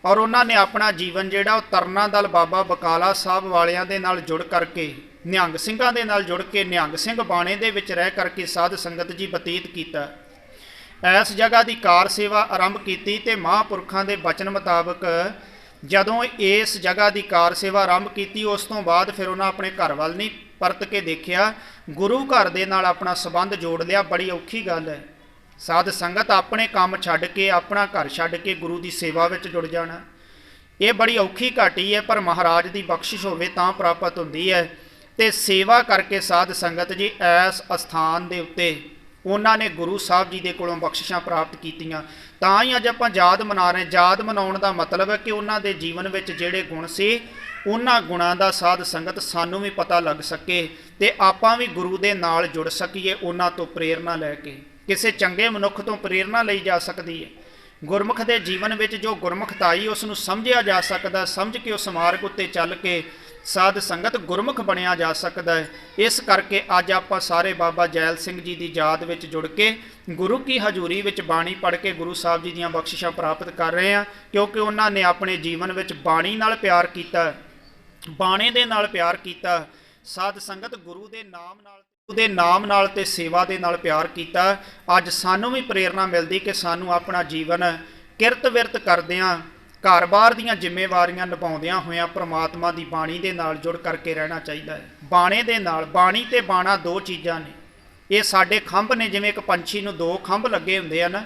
ਔਰ ਉਹਨਾਂ ਨੇ ਆਪਣਾ ਜੀਵਨ ਜਿਹੜਾ ਉਹ ਤਰਨਾ ਦਲ ਬਾਬਾ ਬਕਾਲਾ ਸਾਹਿਬ ਵਾਲਿਆਂ ਦੇ ਨਾਲ ਜੁੜ ਕਰਕੇ, ਨਿਹੰਗ ਸਿੰਘਾਂ ਦੇ ਨਾਲ ਜੁੜ ਕੇ, ਨਿਹੰਗ ਸਿੰਘ ਬਾਣੇ ਦੇ ਵਿੱਚ ਰਹਿ ਕਰਕੇ ਸਾਧ ਸੰਗਤ ਜੀ ਬਤੀਤ ਕੀਤਾ। ਇਸ ਜਗ੍ਹਾ ਦੀ ਕਾਰ ਸੇਵਾ ਆਰੰਭ ਕੀਤੀ ਤੇ ਮਹਾਂਪੁਰਖਾਂ ਦੇ ਬਚਨ ਮੁਤਾਬਕ ਜਦੋਂ ਇਸ ਜਗ੍ਹਾ ਦੀ ਕਾਰ ਸੇਵਾ ਆਰੰਭ ਕੀਤੀ, ਉਸ ਤੋਂ ਬਾਅਦ ਫਿਰ ਉਹਨਾਂ ਆਪਣੇ ਘਰ ਵੱਲ ਨਹੀਂ ਪਰਤ ਕੇ ਦੇਖਿਆ, ਗੁਰੂ ਘਰ ਦੇ ਨਾਲ ਆਪਣਾ ਸੰਬੰਧ ਜੋੜ ਲਿਆ। ਬੜੀ ਔਖੀ ਗੱਲ ਹੈ ਸਾਧ ਸੰਗਤ ਆਪਣੇ ਕੰਮ ਛੱਡ ਕੇ, ਆਪਣਾ ਘਰ ਛੱਡ ਕੇ ਗੁਰੂ ਦੀ ਸੇਵਾ ਵਿੱਚ ਜੁੜ ਜਾਣਾ। ਇਹ ਬੜੀ ਔਖੀ ਘਾਟੀ ਹੈ, ਪਰ ਮਹਾਰਾਜ ਦੀ ਬਖਸ਼ਿਸ਼ ਹੋਵੇ ਤਾਂ ਪ੍ਰਾਪਤ ਹੁੰਦੀ ਹੈ। ਤੇ ਸੇਵਾ ਕਰਕੇ ਸਾਧ ਸੰਗਤ ਜੀ ਇਸ ਅਸਥਾਨ ਦੇ ਉੱਤੇ ਉਹਨਾਂ ਨੇ ਗੁਰੂ ਸਾਹਿਬ ਜੀ ਦੇ ਕੋਲੋਂ ਬਖਸ਼ਿਸ਼ਾਂ ਪ੍ਰਾਪਤ ਕੀਤੀਆਂ। ਤਾਂ ਹੀ ਅੱਜ ਆਪਾਂ ਯਾਦ ਮਨਾ ਰਹੇ। ਯਾਦ ਮਨਾਉਣ ਦਾ ਮਤਲਬ ਹੈ ਕਿ ਉਹਨਾਂ ਦੇ ਜੀਵਨ ਵਿੱਚ ਜਿਹੜੇ ਗੁਣ ਸੀ, ਉਹਨਾਂ ਗੁਣਾਂ ਦਾ ਸਾਧ ਸੰਗਤ ਸਾਨੂੰ ਵੀ ਪਤਾ ਲੱਗ ਸਕੇ ਤੇ ਆਪਾਂ ਵੀ ਗੁਰੂ ਦੇ ਨਾਲ ਜੁੜ ਸਕੀਏ। ਉਹਨਾਂ ਤੋਂ ਪ੍ਰੇਰਨਾ ਲੈ ਕੇ, ਕਿਸੇ ਚੰਗੇ ਮਨੁੱਖ ਤੋਂ ਪ੍ਰੇਰਨਾ ਲਈ ਜਾ ਸਕਦੀ ਹੈ। ਗੁਰਮੁਖ ਦੇ ਜੀਵਨ ਵਿੱਚ ਜੋ ਗੁਰਮੁਖਤਾਈ ਉਸ ਨੂੰ ਸਮਝਿਆ ਜਾ ਸਕਦਾ, ਸਮਝ ਕੇ ਉਸ ਮਾਰਗ ਉੱਤੇ ਚੱਲ ਕੇ ਸਾਧ ਸੰਗਤ ਗੁਰਮੁਖ ਬਣਿਆ ਜਾ ਸਕਦਾ ਹੈ। ਇਸ ਕਰਕੇ ਅੱਜ ਆਪਾਂ ਸਾਰੇ ਬਾਬਾ ਜੈਲ ਸਿੰਘ ਜੀ ਦੀ ਯਾਦ ਵਿੱਚ ਜੁੜ ਕੇ ਗੁਰੂ ਕੀ ਹਜ਼ੂਰੀ ਵਿੱਚ ਬਾਣੀ ਪੜ੍ਹ ਕੇ ਗੁਰੂ ਸਾਹਿਬ ਜੀ ਦੀਆਂ ਬਖਸ਼ਿਸ਼ਾਂ ਪ੍ਰਾਪਤ ਕਰ ਰਹੇ ਹਾਂ, ਕਿਉਂਕਿ ਉਹਨਾਂ ਨੇ ਆਪਣੇ ਜੀਵਨ ਵਿੱਚ ਬਾਣੀ ਨਾਲ ਪਿਆਰ ਕੀਤਾ, ਬਾਣੇ ਦੇ ਨਾਲ ਪਿਆਰ ਕੀਤਾ। ਸਾਧ ਸੰਗਤ ਗੁਰੂ ਦੇ ਨਾਮ ਨਾਲ ਤੇ ਸੇਵਾ ਦੇ ਨਾਲ ਪਿਆਰ ਕੀਤਾ। ਅੱਜ ਸਾਨੂੰ ਵੀ ਪ੍ਰੇਰਨਾ ਮਿਲਦੀ ਕਿ ਸਾਨੂੰ ਆਪਣਾ ਜੀਵਨ ਕਿਰਤ ਵਿਰਤ ਕਰਦਿਆਂ, ਘਰ-ਬਾਰ ਦੀਆਂ ਜ਼ਿੰਮੇਵਾਰੀਆਂ ਨਿਭਾਉਂਦਿਆਂ ਹੋਇਆਂ ਪ੍ਰਮਾਤਮਾ ਦੀ ਬਾਣੀ ਦੇ ਨਾਲ ਜੁੜ ਕਰਕੇ ਰਹਿਣਾ ਚਾਹੀਦਾ ਹੈ। ਬਾਣੇ ਦੇ ਨਾਲ, ਬਾਣੀ ਤੇ ਬਾਣਾ ਦੋ ਚੀਜ਼ਾਂ ਨੇ, ਇਹ ਸਾਡੇ ਖੰਭ ਨੇ। ਜਿਵੇਂ ਇੱਕ ਪੰਛੀ ਨੂੰ ਦੋ ਖੰਭ ਲੱਗੇ ਹੁੰਦੇ ਆ ਨਾ,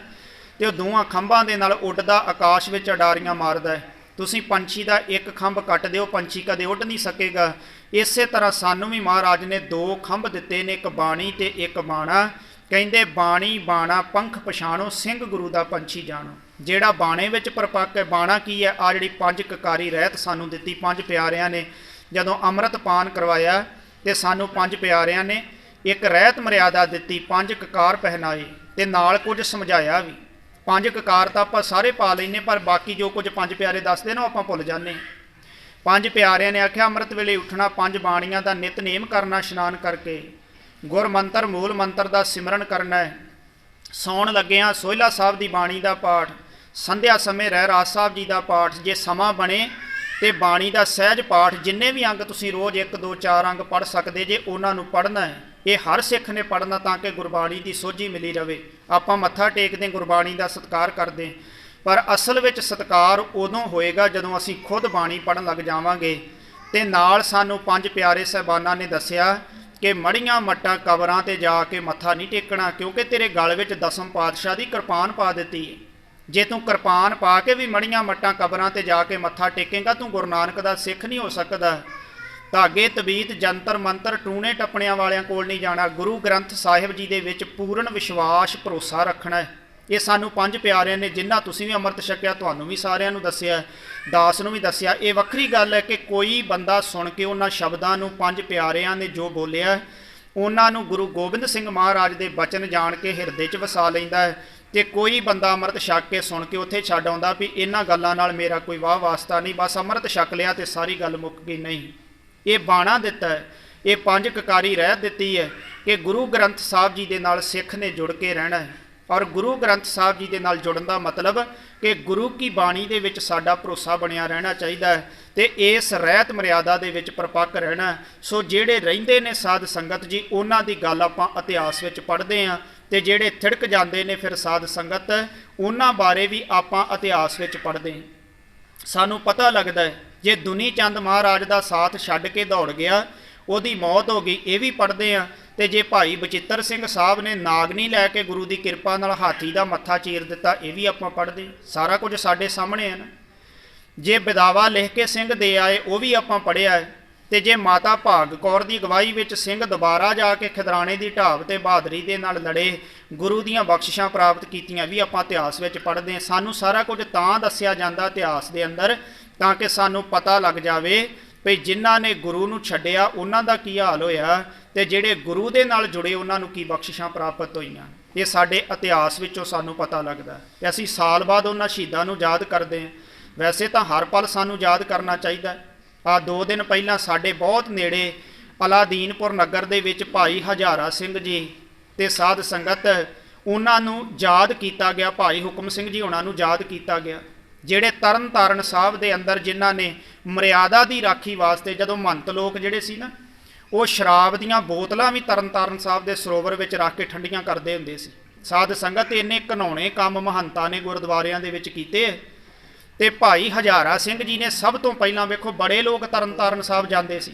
ਤੇ ਉਹ ਦੋਵਾਂ ਖੰਭਾਂ ਦੇ ਨਾਲ ਉੱਡਦਾ ਆਕਾਸ਼ ਵਿੱਚ ਅਡਾਰੀਆਂ ਮਾਰਦਾ ਹੈ। ਤੁਸੀਂ ਪੰਛੀ ਦਾ ਇੱਕ ਖੰਭ ਕੱਟ ਦਿਓ, ਪੰਛੀ ਕਦੇ ਉੱਡ ਨਹੀਂ ਸਕੇਗਾ। ਇਸੇ ਤਰ੍ਹਾਂ ਸਾਨੂੰ ਵੀ ਮਹਾਰਾਜ ਨੇ ਦੋ ਖੰਭ ਦਿੱਤੇ ਨੇ, ਇੱਕ ਬਾਣੀ ਤੇ ਇੱਕ ਬਾਣਾ। ਕਹਿੰਦੇ ਬਾਣੀ ਬਾਣਾ ਪੰਖ ਪਛਾਣੋ, ਸਿੰਘ ਗੁਰੂ ਦਾ ਪੰਛੀ ਜਾਣੋ। ਜਿਹੜਾ ਬਾਣੇ ਵਿੱਚ ਪਰਪੱਕ ਹੈ। ਬਾਣਾ ਕੀ ਹੈ? ਆ ਜਿਹੜੀ ਪੰਜ ਕਕਾਰੀ ਰਹਿਤ ਸਾਨੂੰ ਦਿੱਤੀ ਪੰਜ ਪਿਆਰਿਆਂ ਨੇ, ਜਦੋਂ ਅੰਮ੍ਰਿਤ ਪਾਨ ਕਰਵਾਇਆ ਤੇ ਸਾਨੂੰ ਪੰਜ ਪਿਆਰਿਆਂ ਨੇ ਇੱਕ ਰਹਿਤ ਮਰਿਆਦਾ ਦਿੱਤੀ, ਪੰਜ ਕਕਾਰ ਪਹਿਨਾਏ ਤੇ ਨਾਲ ਕੁਝ ਸਮਝਾਇਆ ਵੀ। ਪੰਜ ਕਕਾਰ ਤਾਂ ਆਪਾਂ ਸਾਰੇ ਪਾ ਲੈਂਦੇ, ਪਰ ਬਾਕੀ ਜੋ ਕੁਝ ਪੰਜ ਪਿਆਰੇ ਦੱਸਦੇ ਨਾ ਆਪਾਂ ਭੁੱਲ ਜਾਂਦੇ। ਪੰਜ ਪਿਆਰਿਆਂ ਨੇ ਆਖਿਆ ਅੰਮ੍ਰਿਤ ਵੇਲੇ ਉੱਠਣਾ, ਪੰਜ ਬਾਣੀਆਂ ਦਾ ਨਿਤਨੇਮ ਕਰਨਾ, ਇਸ਼ਨਾਨ ਕਰਕੇ ਗੁਰ ਮੰਤਰ ਮੂਲ ਮੰਤਰ ਦਾ ਸਿਮਰਨ ਕਰਨਾ ਹੈ। ਸੌਣ ਲੱਗਿਆਂ ਸੋਹਿਲਾ ਸਾਹਿਬ ਦੀ ਬਾਣੀ ਦਾ ਪਾਠ, ਸੰਧਿਆ ਸਮੇਂ ਰਹਿਰਾਸ ਸਾਹਿਬ ਜੀ ਦਾ ਪਾਠ, ਜੇ ਸਮਾਂ ਬਣੇ ਤੇ ਬਾਣੀ ਦਾ ਸਹਿਜ ਪਾਠ। ਜਿੰਨੇ ਵੀ ਅੰਗ ਤੁਸੀਂ ਰੋਜ਼ 1 2 4 ਅੰਗ ਪੜ੍ਹ ਸਕਦੇ ਜੇ, ਉਹਨਾਂ ਨੂੰ ਪੜ੍ਹਨਾ ਹੈ। ਇਹ ਹਰ ਸਿੱਖ ਨੇ ਪੜ੍ਹਨਾ ਤਾਂ ਕਿ ਗੁਰਬਾਣੀ ਦੀ ਸੋਝੀ ਮਿਲੀ ਰਵੇ। ਆਪਾਂ ਮੱਥਾ ਟੇਕਦੇ, ਗੁਰਬਾਣੀ ਦਾ ਸਤਿਕਾਰ ਕਰਦੇ, ਪਰ ਅਸਲ ਵਿੱਚ ਸਤਿਕਾਰ ਉਦੋਂ ਹੋਏਗਾ ਜਦੋਂ ਅਸੀਂ ਖੁਦ ਬਾਣੀ ਪੜ੍ਹਨ ਲੱਗ ਜਾਵਾਂਗੇ। ਤੇ ਨਾਲ ਸਾਨੂੰ ਪੰਜ ਪਿਆਰੇ ਸਾਹਿਬਾਨਾਂ ਨੇ ਦੱਸਿਆ ਕਿ ਮੜੀਆਂ ਮੱਟਾਂ ਕਬਰਾਂ ਤੇ ਜਾ ਕੇ ਮੱਥਾ ਨਹੀਂ ਟੇਕਣਾ, ਕਿਉਂਕਿ ਤੇਰੇ ਗਲ ਵਿੱਚ ਦਸਮ ਪਾਤਸ਼ਾਹ ਦੀ ਕਿਰਪਾਨ ਪਾ ਦਿੱਤੀ ਹੈ। ਜੇ ਤੂੰ ਕਿਰਪਾਨ ਪਾ ਕੇ ਵੀ ਮੜੀਆਂ ਮੱਟਾਂ ਕਬਰਾਂ ਤੇ ਜਾ ਕੇ ਮੱਥਾ ਟੇਕੇਂਗਾ, ਤੂੰ ਗੁਰੂ ਨਾਨਕ ਦਾ ਸਿੱਖ ਨਹੀਂ ਹੋ ਸਕਦਾ। ਧਾਗੇ ਤਬੀਤ ਜੰਤਰ ਮੰਤਰ ਟੂਣੇ ਟੱਪਣਿਆਂ ਵਾਲਿਆਂ ਕੋਲ ਨਹੀਂ ਜਾਣਾ। ਗੁਰੂ ਗ੍ਰੰਥ ਸਾਹਿਬ ਜੀ ਦੇ ਵਿੱਚ ਪੂਰਨ ਵਿਸ਼ਵਾਸ ਭਰੋਸਾ ਰੱਖਣਾ ਹੈ। ਇਹ ਸਾਨੂੰ ਪੰਜ ਪਿਆਰਿਆਂ ਨੇ, ਜਿਨ੍ਹਾਂ ਤੁਸੀਂ ਵੀ ਅੰਮ੍ਰਿਤ ਛਕਿਆ, ਤੁਹਾਨੂੰ ਵੀ ਸਾਰਿਆਂ ਨੂੰ ਦੱਸਿਆ, ਦਾਸ ਨੂੰ ਵੀ ਦੱਸਿਆ। ਇਹ ਵੱਖਰੀ ਗੱਲ ਹੈ ਕਿ ਕੋਈ ਬੰਦਾ ਸੁਣ ਕੇ ਉਹਨਾਂ ਸ਼ਬਦਾਂ ਨੂੰ, ਪੰਜ ਪਿਆਰਿਆਂ ਨੇ ਜੋ ਬੋਲਿਆ, ਉਹਨਾਂ ਨੂੰ ਗੁਰੂ ਗੋਬਿੰਦ ਸਿੰਘ ਮਹਾਰਾਜ ਦੇ ਬਚਨ ਜਾਣ ਕੇ ਹਿਰਦੇ 'ਚ ਵਸਾ ਲੈਂਦਾ ਹੈ। ਤੇ ਕੋਈ ਬੰਦਾ ਅੰਮ੍ਰਿਤ ਛਕ ਕੇ ਸੁਣ ਕੇ ਉੱਥੇ ਛੱਡ ਆਉਂਦਾ ਵੀ ਇਹਨਾਂ ਗੱਲਾਂ ਨਾਲ ਮੇਰਾ ਕੋਈ ਵਾਹ ਵਾਸਤਾ ਨਹੀਂ, ਬਸ ਅੰਮ੍ਰਿਤ ਛਕ ਲਿਆ ਤੇ ਸਾਰੀ ਗੱਲ ਮੁੱਕ ਗਈ। ਨਹੀਂ, ਇਹ ਬਾਣਾ ਦਿੱਤਾ ਹੈ, ਇਹ ਪੰਜ ਕਕਾਰੀ ਰਹਿਤ ਦਿੱਤੀ ਹੈ ਕਿ ਗੁਰੂ ਗ੍ਰੰਥ ਸਾਹਿਬ ਜੀ ਦੇ ਨਾਲ ਸਿੱਖ ਨੇ ਜੁੜ ਕੇ ਰਹਿਣਾ ਹੈ। ਔਰ ਗੁਰੂ ਗ੍ਰੰਥ ਸਾਹਿਬ ਜੀ ਦੇ ਨਾਲ ਜੁੜਨ ਦਾ ਮਤਲਬ ਕਿ ਗੁਰੂ ਕੀ ਬਾਣੀ ਦੇ ਵਿੱਚ ਸਾਡਾ ਭਰੋਸਾ ਬਣਿਆ ਰਹਿਣਾ ਚਾਹੀਦਾ ਹੈ ਤੇ ਇਸ ਰਹਿਤ ਮਰਿਆਦਾ ਦੇ ਵਿੱਚ ਪਰਪੱਕ ਰਹਿਣਾ। ਸੋ ਜਿਹੜੇ ਰਹਿੰਦੇ ਨੇ ਸਾਧ ਸੰਗਤ ਜੀ, ਉਹਨਾਂ ਦੀ ਗੱਲ ਆਪਾਂ ਇਤਿਹਾਸ ਵਿੱਚ ਪੜ੍ਹਦੇ ਹਾਂ, ਤੇ ਜਿਹੜੇ ਥਿੜਕ ਜਾਂਦੇ ਨੇ ਫਿਰ ਸਾਧ ਸੰਗਤ, ਉਹਨਾਂ ਬਾਰੇ ਵੀ ਆਪਾਂ ਇਤਿਹਾਸ ਵਿੱਚ ਪੜ੍ਹਦੇ ਹਾਂ। ਸਾਨੂੰ ਪਤਾ ਲੱਗਦਾ ਹੈ ਜੇ ਦੁਨੀ ਚੰਦ ਮਹਾਰਾਜ ਦਾ ਸਾਥ ਛੱਡ ਕੇ ਦੌੜ ਗਿਆ, ਉਹਦੀ ਮੌਤ ਹੋ ਗਈ, ਇਹ ਵੀ ਪੜ੍ਹਦੇ ਹਾਂ। ਤੇ ਜੇ ਭਾਈ ਬਚਿੱਤਰ ਸਿੰਘ ਸਾਹਿਬ ਨੇ ਨਾਗਨੀ ਲੈ ਕੇ ਗੁਰੂ ਦੀ ਕਿਰਪਾ ਨਾਲ ਹਾਥੀ ਦਾ ਮੱਥਾ ਚੀਰ ਦਿੱਤਾ, ਇਹ ਵੀ ਆਪਾਂ ਪੜ੍ਹਦੇ। ਸਾਰਾ ਕੁਝ ਸਾਡੇ ਸਾਹਮਣੇ ਹੈ ਨਾ। ਜੇ ਬਿਦਾਵਾ ਲਿਖ ਕੇ ਸਿੰਘ ਦੇ ਆਏ, ਉਹ ਵੀ ਆਪਾਂ ਪੜ੍ਹਿਆ ਹੈ। ਤੇ ਜੇ ਮਾਤਾ ਭਾਗ ਕੌਰ ਦੀ ਅਗਵਾਈ ਵਿੱਚ ਸਿੰਘ ਦੁਬਾਰਾ ਜਾ ਕੇ ਖਿਦਰਾਣੇ ਦੀ ਢਾਬ ਤੇ ਬਹਾਦਰੀ ਦੇ ਨਾਲ ਲੜੇ, ਗੁਰੂ ਦੀਆਂ ਬਖਸ਼ਿਸ਼ਾਂ ਪ੍ਰਾਪਤ ਕੀਤੀਆਂ, ਵੀ ਆਪਾਂ ਇਤਿਹਾਸ ਵਿੱਚ ਪੜ੍ਹਦੇ ਹਾਂ। ਸਾਨੂੰ ਸਾਰਾ ਕੁਝ ਤਾਂ ਦੱਸਿਆ ਜਾਂਦਾ ਇਤਿਹਾਸ ਦੇ ਅੰਦਰ, ਤਾਂ ਕਿ ਸਾਨੂੰ ਪਤਾ ਲੱਗ ਜਾਵੇ ਵੀ ਜਿਨ੍ਹਾਂ ਨੇ ਗੁਰੂ ਨੂੰ ਛੱਡਿਆ ਉਹਨਾਂ ਦਾ ਕੀ ਹਾਲ ਹੋਇਆ, ਤੇ ਜਿਹੜੇ ਗੁਰੂ ਦੇ ਨਾਲ ਜੁੜੇ ਉਹਨਾਂ ਨੂੰ ਕੀ ਬਖਸ਼ਿਸ਼ਾਂ ਪ੍ਰਾਪਤ ਹੋਈਆਂ। ਇਹ ਸਾਡੇ ਇਤਿਹਾਸ ਵਿੱਚੋਂ ਸਾਨੂੰ ਪਤਾ ਲੱਗਦਾ ਤੇ ਅਸੀਂ ਸਾਲ ਬਾਅਦ ਉਹਨਾਂ ਸ਼ਹੀਦਾਂ ਨੂੰ ਯਾਦ ਕਰਦੇ ਹਾਂ। ਵੈਸੇ ਤਾਂ ਹਰ ਪਲ ਸਾਨੂੰ ਯਾਦ ਕਰਨਾ ਚਾਹੀਦਾ। ਆ 2 ਦਿਨ ਪਹਿਲਾਂ ਸਾਡੇ ਬਹੁਤ ਨੇੜੇ ਅਲਾਦੀਨਪੁਰ ਨਗਰ ਦੇ ਵਿੱਚ ਭਾਈ ਹਜ਼ਾਰਾ ਸਿੰਘ ਜੀ ਤੇ ਸਾਧ ਸੰਗਤ, ਉਹਨਾਂ ਨੂੰ ਯਾਦ ਕੀਤਾ ਗਿਆ। ਭਾਈ ਹੁਕਮ ਸਿੰਘ ਜੀ ਉਹਨਾਂ ਨੂੰ ਯਾਦ ਕੀਤਾ ਗਿਆ, ਜਿਹੜੇ ਤਰਨ ਤਾਰਨ ਸਾਹਿਬ ਦੇ ਅੰਦਰ ਜਿਨ੍ਹਾਂ ਨੇ ਮਰਿਆਦਾ ਦੀ ਰਾਖੀ ਵਾਸਤੇ, ਜਦੋਂ ਮਹੰਤ ਲੋਕ ਜਿਹੜੇ ਸੀ ਨਾ, ਉਹ ਸ਼ਰਾਬ ਦੀਆਂ ਬੋਤਲਾਂ ਵੀ ਤਰਨ ਤਾਰਨ ਸਾਹਿਬ ਦੇ ਸਰੋਵਰ ਵਿੱਚ ਰੱਖ ਕੇ ਠੰਡੀਆਂ ਕਰਦੇ ਹੁੰਦੇ ਸੀ। ਸਾਧ ਸੰਗਤ, ਇੰਨੇ ਘਿਨਾਉਣੇ ਕੰਮ ਮਹੰਤਾਂ ਨੇ ਗੁਰਦੁਆਰਿਆਂ ਦੇ ਵਿੱਚ ਕੀਤੇ। ਤੇ ਭਾਈ ਹਜ਼ਾਰਾ ਸਿੰਘ ਜੀ ਨੇ ਸਭ ਤੋਂ ਪਹਿਲਾਂ, ਵੇਖੋ ਬੜੇ ਲੋਕ ਤਰਨ ਤਾਰਨ ਸਾਹਿਬ ਜਾਂਦੇ ਸੀ,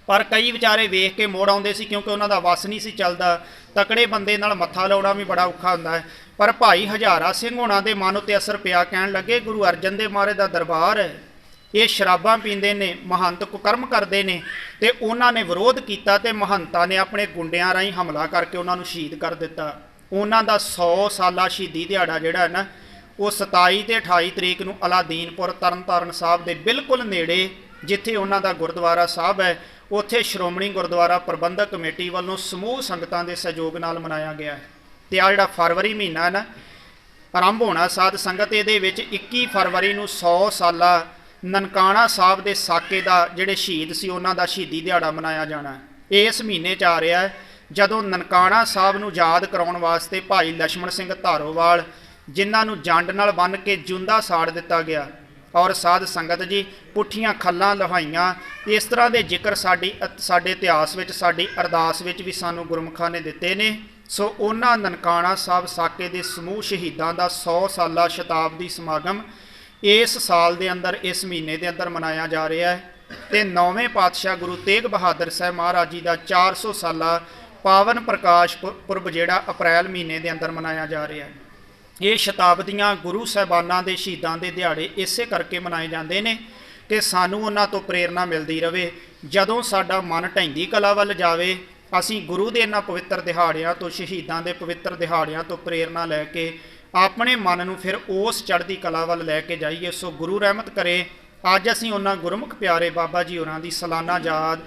ਪਰ ਕਈ ਵਿਚਾਰੇ ਵੇਖ ਕੇ ਮੋੜ ਆਉਂਦੇ ਸੀ, ਕਿਉਂਕਿ ਉਹਨਾਂ ਦਾ ਵਸ ਨਹੀਂ ਸੀ ਚੱਲਦਾ। ਤਕੜੇ ਬੰਦੇ ਨਾਲ ਮੱਥਾ ਲਾਉਣਾ ਵੀ ਬੜਾ ਔਖਾ ਹੁੰਦਾ ਹੈ। ਪਰ ਭਾਈ ਹਜ਼ਾਰਾ ਸਿੰਘ ਹੋਣਾ ਦੇ ਮਨ ਉੱਤੇ ਅਸਰ ਪਿਆ, ਕਹਿਣ ਲੱਗੇ ਗੁਰੂ ਅਰਜਨ ਦੇਵ ਮਹਾਰਾਜ ਦਾ ਦਰਬਾਰ ਹੈ, ਇਹ ਸ਼ਰਾਬਾਂ ਪੀਂਦੇ ਨੇ, ਮਹੰਤ ਕੁਕਰਮ ਕਰਦੇ ਨੇ। ਤੇ ਉਹਨਾਂ ਨੇ ਵਿਰੋਧ ਕੀਤਾ ਤੇ ਮਹੰਤਾਂ ਨੇ ਆਪਣੇ ਗੁੰਡਿਆਂ ਰਾਹੀਂ ਹਮਲਾ ਕਰਕੇ ਉਹਨਾਂ ਨੂੰ ਸ਼ਹੀਦ ਕਰ ਦਿੱਤਾ। ਉਹਨਾਂ ਦਾ 100 ਸਾਲਾ ਸ਼ਹੀਦੀ ਦਿਹਾੜਾ ਜਿਹੜਾ ਹੈ ਨਾ, ਉਹ 27 ਤੇ 28 ਤਰੀਕ ਨੂੰ ਅਲਾਦੀਨਪੁਰ ਤਰਨ ਤਾਰਨ ਸਾਹਿਬ ਦੇ ਬਿਲਕੁਲ ਨੇੜੇ, ਜਿੱਥੇ ਉਹਨਾਂ ਦਾ ਗੁਰਦੁਆਰਾ ਸਾਹਿਬ ਹੈ, ਉੱਥੇ ਸ਼੍ਰੋਮਣੀ ਗੁਰਦੁਆਰਾ ਪ੍ਰਬੰਧਕ ਕਮੇਟੀ ਵੱਲੋਂ ਸਮੂਹ ਸੰਗਤਾਂ ਦੇ ਸਹਿਯੋਗ ਨਾਲ ਮਨਾਇਆ ਗਿਆ ਹੈ। ਤੇ ਆ ਜਿਹੜਾ ਫਰਵਰੀ ਮਹੀਨਾ ਹੈ ਨਾ, ਆਰੰਭ ਹੋਣਾ ਸਾਧ ਸੰਗਤ। ਇਹਦੇ ਵਿੱਚ 21 ਫਰਵਰੀ ਨੂੰ 100 ਸਾਲਾ ਨਨਕਾਣਾ ਸਾਹਿਬ ਦੇ ਸਾਕੇ ਦਾ ਜਿਹੜੇ ਸ਼ਹੀਦ ਸੀ ਉਹਨਾਂ ਦਾ ਸ਼ਹੀਦੀ ਦਿਹਾੜਾ ਮਨਾਇਆ ਜਾਣਾ। ਇਸ ਮਹੀਨੇ 'ਚ ਆ ਰਿਹਾ ਹੈ ਜਦੋਂ ਨਨਕਾਣਾ ਸਾਹਿਬ ਨੂੰ ਯਾਦ ਕਰਾਉਣ ਵਾਸਤੇ ਭਾਈ ਲਛਮਣ ਸਿੰਘ ਧਾਰੋਵਾਲ, ਜਿਨ੍ਹਾਂ ਨੂੰ ਜੰਡ ਨਾਲ ਬੰਨ੍ਹ ਕੇ ਜਿਉਂਦਾ ਸਾੜ ਦਿੱਤਾ ਗਿਆ, ਔਰ ਸਾਧ ਸੰਗਤ ਜੀ ਪੁੱਠੀਆਂ ਖੱਲਾਂ ਲਹਾਈਆਂ, ਇਸ ਤਰ੍ਹਾਂ ਦੇ ਜ਼ਿਕਰ ਸਾਡੇ ਇਤਿਹਾਸ ਵਿੱਚ, ਸਾਡੀ ਅਰਦਾਸ ਵਿੱਚ ਵੀ ਸਾਨੂੰ ਗੁਰਮੁਖਾਂ ਨੇ ਦਿੱਤੇ ਨੇ। ਸੋ ਉਹਨਾਂ ਨਨਕਾਣਾ ਸਾਹਿਬ ਸਾਕੇ ਦੇ ਸਮੂਹ ਸ਼ਹੀਦਾਂ ਦਾ 100 ਸਾਲਾ ਸ਼ਤਾਬਦੀ ਸਮਾਗਮ ਇਸ ਸਾਲ ਦੇ ਅੰਦਰ, ਇਸ ਮਹੀਨੇ ਦੇ ਅੰਦਰ ਮਨਾਇਆ ਜਾ ਰਿਹਾ ਹੈ। ਤੇ 9ਵੇਂ ਪਾਤਸ਼ਾਹ ਗੁਰੂ ਤੇਗ ਬਹਾਦਰ ਸਾਹਿਬ ਮਹਾਰਾਜ ਜੀ ਦਾ 400 ਸਾਲਾ ਪਾਵਨ ਪ੍ਰਕਾਸ਼ ਪੁਰਬ ਜਿਹੜਾ ਅਪ੍ਰੈਲ ਮਹੀਨੇ ਦੇ ਅੰਦਰ ਮਨਾਇਆ ਜਾ ਰਿਹਾ ਹੈ। ਇਹ ਸ਼ਤਾਬਦੀਆਂ ਗੁਰੂ ਸਾਹਿਬਾਨਾਂ ਦੇ ਸ਼ਹੀਦਾਂ ਦੇ ਦਿਹਾੜੇ ਇਸੇ ਕਰਕੇ ਮਨਾਏ ਜਾਂਦੇ ਨੇ ਕਿ ਸਾਨੂੰ ਉਹਨਾਂ ਤੋਂ ਪ੍ਰੇਰਨਾ ਮਿਲਦੀ ਰਹੇ। ਜਦੋਂ ਸਾਡਾ ਮਨ ਢਹਿੰਦੀ ਕਲਾ ਵੱਲ ਜਾਵੇ, ਅਸੀਂ ਗੁਰੂ ਦੇ ਇਹਨਾਂ ਪਵਿੱਤਰ ਦਿਹਾੜਿਆਂ ਤੋਂ, ਸ਼ਹੀਦਾਂ ਦੇ ਪਵਿੱਤਰ ਦਿਹਾੜਿਆਂ ਤੋਂ ਪ੍ਰੇਰਨਾ ਲੈ ਕੇ ਆਪਣੇ ਮਨ ਨੂੰ ਫਿਰ ਉਸ ਚੜ੍ਹਦੀ ਕਲਾ ਵੱਲ ਲੈ ਕੇ ਜਾਈਏ। ਸੋ ਗੁਰੂ ਰਹਿਮਤ ਕਰੇ, ਅੱਜ ਅਸੀਂ ਉਹਨਾਂ ਗੁਰਮੁਖ ਪਿਆਰੇ ਬਾਬਾ ਜੀ ਹੋਰਾਂ ਦੀ ਸਾਲਾਨਾ ਯਾਦ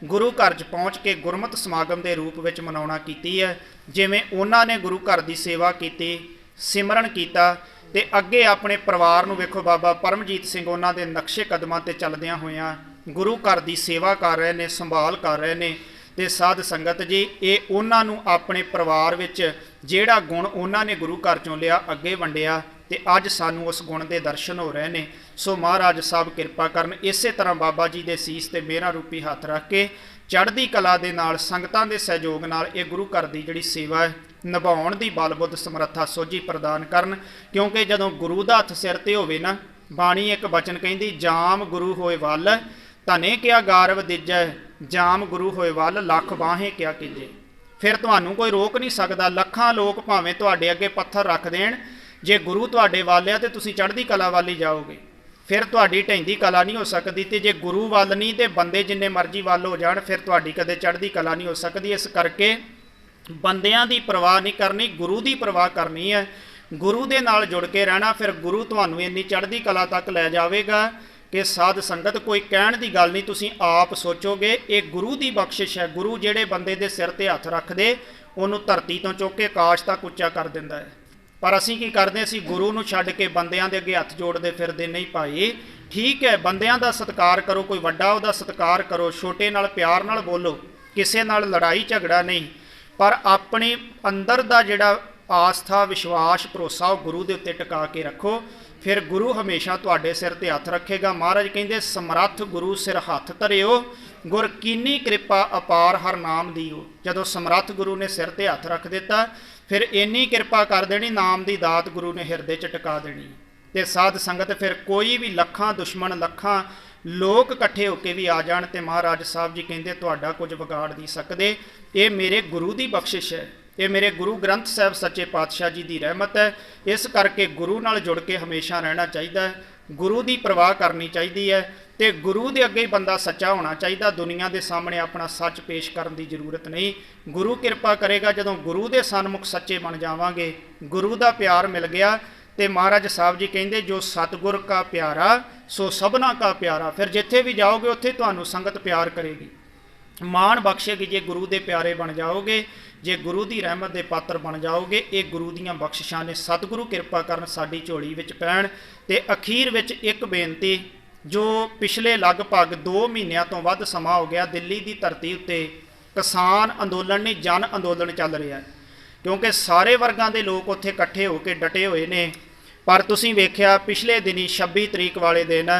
ਗੁਰੂ ਘਰ 'ਚ ਪਹੁੰਚ ਕੇ ਗੁਰਮਤਿ ਸਮਾਗਮ ਦੇ ਰੂਪ ਵਿੱਚ ਮਨਾਉਣਾ ਕੀਤੀ ਹੈ। ਜਿਵੇਂ ਉਹਨਾਂ ਨੇ ਗੁਰੂ ਘਰ ਦੀ ਸੇਵਾ ਕੀਤੀ, ਸਿਮਰਨ ਕੀਤਾ, ਤੇ ਅੱਗੇ ਆਪਣੇ ਪਰਿਵਾਰ ਨੂੰ ਵੇਖੋ, ਬਾਬਾ ਪਰਮਜੀਤ ਸਿੰਘ ਉਹਨਾਂ ਦੇ ਨਕਸ਼ੇ ਕਦਮਾਂ 'ਤੇ ਚੱਲਦਿਆਂ ਹੋਇਆਂ ਗੁਰੂ ਘਰ ਦੀ ਸੇਵਾ ਕਰ ਰਹੇ ਨੇ, ਸੰਭਾਲ ਕਰ ਰਹੇ ਨੇ। ਤੇ ਸਾਧ ਸੰਗਤ ਜੀ, ਇਹ ਉਹਨਾਂ ਨੂੰ ਆਪਣੇ ਪਰਿਵਾਰ ਵਿੱਚ ਜਿਹੜਾ ਗੁਣ ਉਹਨਾਂ ਨੇ ਗੁਰੂ ਘਰ 'ਚੋਂ ਲਿਆ, ਅੱਗੇ ਵੰਡਿਆ, ਤੇ ਅੱਜ ਸਾਨੂੰ ਉਸ ਗੁਣ ਦੇ ਦਰਸ਼ਨ ਹੋ ਰਹੇ ਨੇ। ਸੋ ਮਹਾਰਾਜ ਸਾਹਿਬ ਕਿਰਪਾ ਕਰਨ, ਇਸੇ ਤਰ੍ਹਾਂ ਬਾਬਾ ਜੀ ਦੇ ਸੀਸ ਤੇ ਮੇਰਾ ਰੂਪੀ ਹੱਥ ਰੱਖ ਕੇ ਚੜ੍ਹਦੀ ਕਲਾ ਦੇ ਨਾਲ, ਸੰਗਤਾਂ ਦੇ ਸਹਿਯੋਗ ਨਾਲ ਇਹ ਗੁਰੂ ਘਰ ਦੀ ਜਿਹੜੀ ਸੇਵਾ ਹੈ ਨਿਭਾਉਣ ਦੀ ਬਲ ਬੁੱਧ ਸਮਰੱਥਾ ਸੋਝੀ ਪ੍ਰਦਾਨ ਕਰਨ। ਕਿਉਂਕਿ ਜਦੋਂ ਗੁਰੂ ਦਾ ਹੱਥ ਸਿਰ ਤੇ ਹੋਵੇ ਨਾ, ਬਾਣੀ ਇੱਕ ਬਚਨ ਕਹਿੰਦੀ, ਜਾਮ ਗੁਰੂ ਹੋਏ ਵੱਲ ਧਨੇ ਕਿਆ ਗਾਰਵ ਦਿੱਜੈ, ਜਾਮ ਗੁਰੂ ਹੋਏ ਵੱਲ ਲੱਖ ਬਾਹੇ ਕਿਆ ਕੀਜੇ। ਫਿਰ ਤੁਹਾਨੂੰ ਕੋਈ ਰੋਕ ਨਹੀਂ ਸਕਦਾ। ਲੱਖਾਂ ਲੋਕ ਭਾਵੇਂ ਤੁਹਾਡੇ ਅੱਗੇ ਪੱਥਰ ਰੱਖ ਦੇਣ, ਜੇ ਗੁਰੂ ਤੁਹਾਡੇ ਵੱਲ ਆ ਤੇ ਤੁਸੀਂ ਚੜ੍ਹਦੀ ਕਲਾ ਵੱਲ ਹੀ ਜਾਓਗੇ। ਫਿਰ ਤੁਹਾਡੀ ਢਹਿੰਦੀ ਕਲਾ ਨਹੀਂ ਹੋ ਸਕਦੀ। ਤੇ ਜੇ ਗੁਰੂ ਵੱਲ ਨਹੀਂ ਤੇ ਬੰਦੇ ਜਿੰਨੇ ਮਰਜ਼ੀ ਵੱਲ ਹੋ ਜਾਣ, ਫਿਰ ਤੁਹਾਡੀ ਕਦੇ ਚੜ੍ਹਦੀ ਕਲਾ ਨਹੀਂ ਹੋ ਸਕਦੀ। ਇਸ ਕਰਕੇ ਬੰਦਿਆਂ ਦੀ ਪਰਵਾਹ ਨਹੀਂ ਕਰਨੀ, ਗੁਰੂ ਦੀ ਪਰਵਾਹ ਕਰਨੀ ਹੈ। ਗੁਰੂ ਦੇ ਨਾਲ ਜੁੜ ਕੇ ਰਹਿਣਾ, ਫਿਰ ਗੁਰੂ ਤੁਹਾਨੂੰ ਇੰਨੀ ਚੜ੍ਹਦੀ ਕਲਾ ਤੱਕ ਲੈ ਜਾਵੇਗਾ ਕਿ ਸਾਧ ਸੰਗਤ ਕੋਈ ਕਹਿਣ ਦੀ ਗੱਲ ਨਹੀਂ, ਤੁਸੀਂ ਆਪ ਸੋਚੋਗੇ ਇਹ ਗੁਰੂ ਦੀ ਬਖਸ਼ਿਸ਼ ਹੈ। ਗੁਰੂ ਜਿਹੜੇ ਬੰਦੇ ਦੇ ਸਿਰ ਤੇ ਹੱਥ ਰੱਖਦੇ, ਉਹਨੂੰ ਧਰਤੀ ਤੋਂ ਚੁੱਕ ਕੇ ਆਕਾਸ਼ ਤੱਕ ਉੱਚਾ ਕਰ ਦਿੰਦਾ ਹੈ। ਪਰ ਅਸੀਂ ਕੀ ਕਰਦੇ? ਅਸੀਂ ਗੁਰੂ ਨੂੰ ਛੱਡ ਕੇ ਬੰਦਿਆਂ ਦੇ ਅੱਗੇ ਹੱਥ ਜੋੜਦੇ ਫਿਰਦੇ। ਨਹੀਂ ਭਾਈ, ਠੀਕ ਹੈ, ਬੰਦਿਆਂ ਦਾ ਸਤਿਕਾਰ ਕਰੋ, ਕੋਈ ਵੱਡਾ ਉਹਦਾ ਸਤਿਕਾਰ ਕਰੋ, ਛੋਟੇ ਨਾਲ ਪਿਆਰ ਨਾਲ ਬੋਲੋ, ਕਿਸੇ ਨਾਲ ਲੜਾਈ ਝਗੜਾ ਨਹੀਂ, ਪਰ ਆਪਣੇ ਅੰਦਰ ਦਾ ਜਿਹੜਾ ਆਸਥਾ, ਵਿਸ਼ਵਾਸ, ਭਰੋਸਾ ਉਹ ਗੁਰੂ ਦੇ ਉੱਤੇ ਟਿਕਾ ਕੇ ਰੱਖੋ। ਫਿਰ ਗੁਰੂ ਹਮੇਸ਼ਾ ਤੁਹਾਡੇ ਸਿਰ ਤੇ ਹੱਥ ਰੱਖੇਗਾ। ਮਹਾਰਾਜ ਕਹਿੰਦੇ, ਸਮਰੱਥ ਗੁਰੂ ਸਿਰ ਹੱਥ ਧਰਿਓ, ਗੁਰ ਕੀਨੀ ਕਿਰਪਾ ਅਪਾਰ ਹਰ ਨਾਮ ਦੀਓ। ਜਦੋਂ ਸਮਰੱਥ ਗੁਰੂ ਨੇ ਸਿਰ ਤੇ ਹੱਥ ਰੱਖ ਦਿੱਤਾ, ਫਿਰ ਇੰਨੀ ਕਿਰਪਾ ਕਰ ਦੇਣੀ, ਨਾਮ ਦੀ ਦਾਤ ਗੁਰੂ ਨੇ ਹਿਰਦੇ 'ਚ ਟਿਕਾ ਦੇਣੀ। ਤੇ ਸਾਧ ਸੰਗਤ, ਫਿਰ ਕੋਈ ਵੀ ਲੱਖਾਂ ਦੁਸ਼ਮਣ, ਲੱਖਾਂ ਲੋਕ ਇਕੱਠੇ ਹੋ ਕੇ ਵੀ ਆ ਜਾਣ, ਤੇ ਮਹਾਰਾਜ ਸਾਹਿਬ ਜੀ ਕਹਿੰਦੇ ਤੁਹਾਡਾ ਕੁਝ ਵਿਗਾੜ ਨਹੀਂ ਸਕਦੇ। ਇਹ ਮੇਰੇ ਗੁਰੂ ਦੀ ਬਖਸ਼ਿਸ਼ ਹੈ, ਇਹ ਮੇਰੇ ਗੁਰੂ ਗ੍ਰੰਥ ਸਾਹਿਬ ਸੱਚੇ ਪਾਤਸ਼ਾਹ ਜੀ ਦੀ ਰਹਿਮਤ ਹੈ। ਇਸ ਕਰਕੇ ਗੁਰੂ ਨਾਲ ਜੁੜ ਕੇ ਹਮੇਸ਼ਾ ਰਹਿਣਾ ਚਾਹੀਦਾ ਹੈ, ਗੁਰੂ ਦੀ ਪਰਵਾਹ ਕਰਨੀ ਚਾਹੀਦੀ ਹੈ, ਤੇ ਗੁਰੂ ਦੇ ਅੱਗੇ ਬੰਦਾ ਸੱਚਾ ਹੋਣਾ ਚਾਹੀਦਾ। ਦੁਨੀਆ ਦੇ ਸਾਹਮਣੇ ਆਪਣਾ ਸੱਚ ਪੇਸ਼ ਕਰਨ ਦੀ ਜ਼ਰੂਰਤ ਨਹੀਂ। ਗੁਰੂ ਕਿਰਪਾ ਕਰੇਗਾ, ਜਦੋਂ ਗੁਰੂ ਦੇ ਸਨਮੁਖ ਸੱਚੇ ਬਣ ਜਾਵਾਂਗੇ, ਗੁਰੂ ਦਾ ਪਿਆਰ ਮਿਲ ਗਿਆ। ਤੇ ਮਹਾਰਾਜ ਸਾਹਿਬ ਜੀ ਕਹਿੰਦੇ, ਜੋ ਸਤਿਗੁਰ ਕਾ ਪਿਆਰਾ ਸੋ ਸਭਨਾ ਕਾ ਪਿਆਰਾ। ਫਿਰ ਜਿੱਥੇ ਵੀ ਜਾਓਗੇ ਉੱਥੇ ਤੁਹਾਨੂੰ ਸੰਗਤ ਪਿਆਰ ਕਰੇਗੀ, ਮਾਣ ਬਖਸ਼ੇਗੀ। ਜੇ ਗੁਰੂ ਦੇ ਪਿਆਰੇ ਬਣ ਜਾਓਗੇ, ਜੇ ਗੁਰੂ ਦੀ ਰਹਿਮਤ ਦੇ ਪਾਤਰ ਬਣ ਜਾਓਗੇ, ਇਹ ਗੁਰੂ ਦੀਆਂ ਬਖਸ਼ਿਸ਼ਾਂ ਨੇ। ਸਤਿਗੁਰੂ ਕਿਰਪਾ ਕਰਨ ਸਾਡੀ ਝੋਲੀ ਵਿੱਚ ਪੈਣ। ਤੇ ਅਖੀਰ ਵਿੱਚ ਇੱਕ ਬੇਨਤੀ, ਜੋ ਪਿਛਲੇ ਲਗਭਗ 2 ਮਹੀਨਿਆਂ ਤੋਂ ਵੱਧ ਸਮਾਂ ਹੋ ਗਿਆ ਦਿੱਲੀ ਦੀ ਧਰਤੀ ਉੱਤੇ ਕਿਸਾਨ ਅੰਦੋਲਨ ਨਹੀਂ, ਜਨ ਅੰਦੋਲਨ ਚੱਲ ਰਿਹਾ, ਕਿਉਂਕਿ ਸਾਰੇ ਵਰਗਾਂ ਦੇ ਲੋਕ ਉੱਥੇ ਇਕੱਠੇ ਹੋ ਕੇ ਡਟੇ ਹੋਏ ਨੇ। ਪਰ ਤੁਸੀਂ ਵੇਖਿਆ ਪਿਛਲੇ ਦਿਨੀ 26 ਤਰੀਕ ਵਾਲੇ ਦਿਨ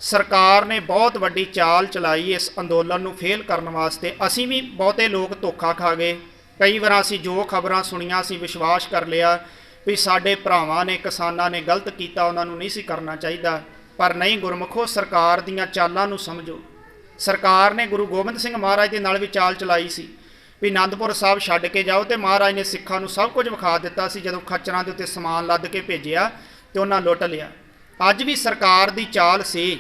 ਸਰਕਾਰ ਨੇ ਬਹੁਤ ਵੱਡੀ ਚਾਲ ਚਲਾਈ ਇਸ ਅੰਦੋਲਨ ਨੂੰ ਫੇਲ ਕਰਨ ਵਾਸਤੇ। ਅਸੀਂ ਵੀ ਬਹੁਤੇ ਲੋਕ ਧੋਖਾ ਖਾ ਗਏ। ਕਈ ਵਾਰ ਅਸੀਂ ਜੋ ਖਬਰਾਂ ਸੁਣੀਆਂ, ਅਸੀਂ ਵਿਸ਼ਵਾਸ ਕਰ ਲਿਆ ਵੀ ਸਾਡੇ ਭਰਾਵਾਂ ਨੇ, ਕਿਸਾਨਾਂ ਨੇ ਗਲਤ ਕੀਤਾ, ਉਹਨਾਂ ਨੂੰ ਨਹੀਂ ਸੀ ਕਰਨਾ ਚਾਹੀਦਾ। ਪਰ ਨਹੀਂ ਗੁਰਮੁਖੋ, ਸਰਕਾਰ ਦੀਆਂ ਚਾਲਾਂ ਨੂੰ ਸਮਝੋ। ਸਰਕਾਰ ਨੇ ਗੁਰੂ ਗੋਬਿੰਦ ਸਿੰਘ ਮਹਾਰਾਜ ਦੇ ਨਾਲ ਵੀ ਚਾਲ ਚਲਾਈ ਸੀ ਵੀ ਅਨੰਦਪੁਰ ਸਾਹਿਬ ਛੱਡ ਕੇ ਜਾਓ, ਤੇ ਮਹਾਰਾਜ ਨੇ ਸਿੱਖਾਂ ਨੂੰ ਸਭ ਕੁਝ ਵਿਖਾ ਦਿੱਤਾ ਸੀ। ਜਦੋਂ ਖੱਚਰਾਂ ਦੇ ਉੱਤੇ ਸਮਾਨ ਲੱਦ ਕੇ ਭੇਜਿਆ ਤੇ ਉਹਨਾਂ ਲੁੱਟ ਲਿਆ। ਅੱਜ ਵੀ ਸਰਕਾਰ ਦੀ ਚਾਲ ਸੀ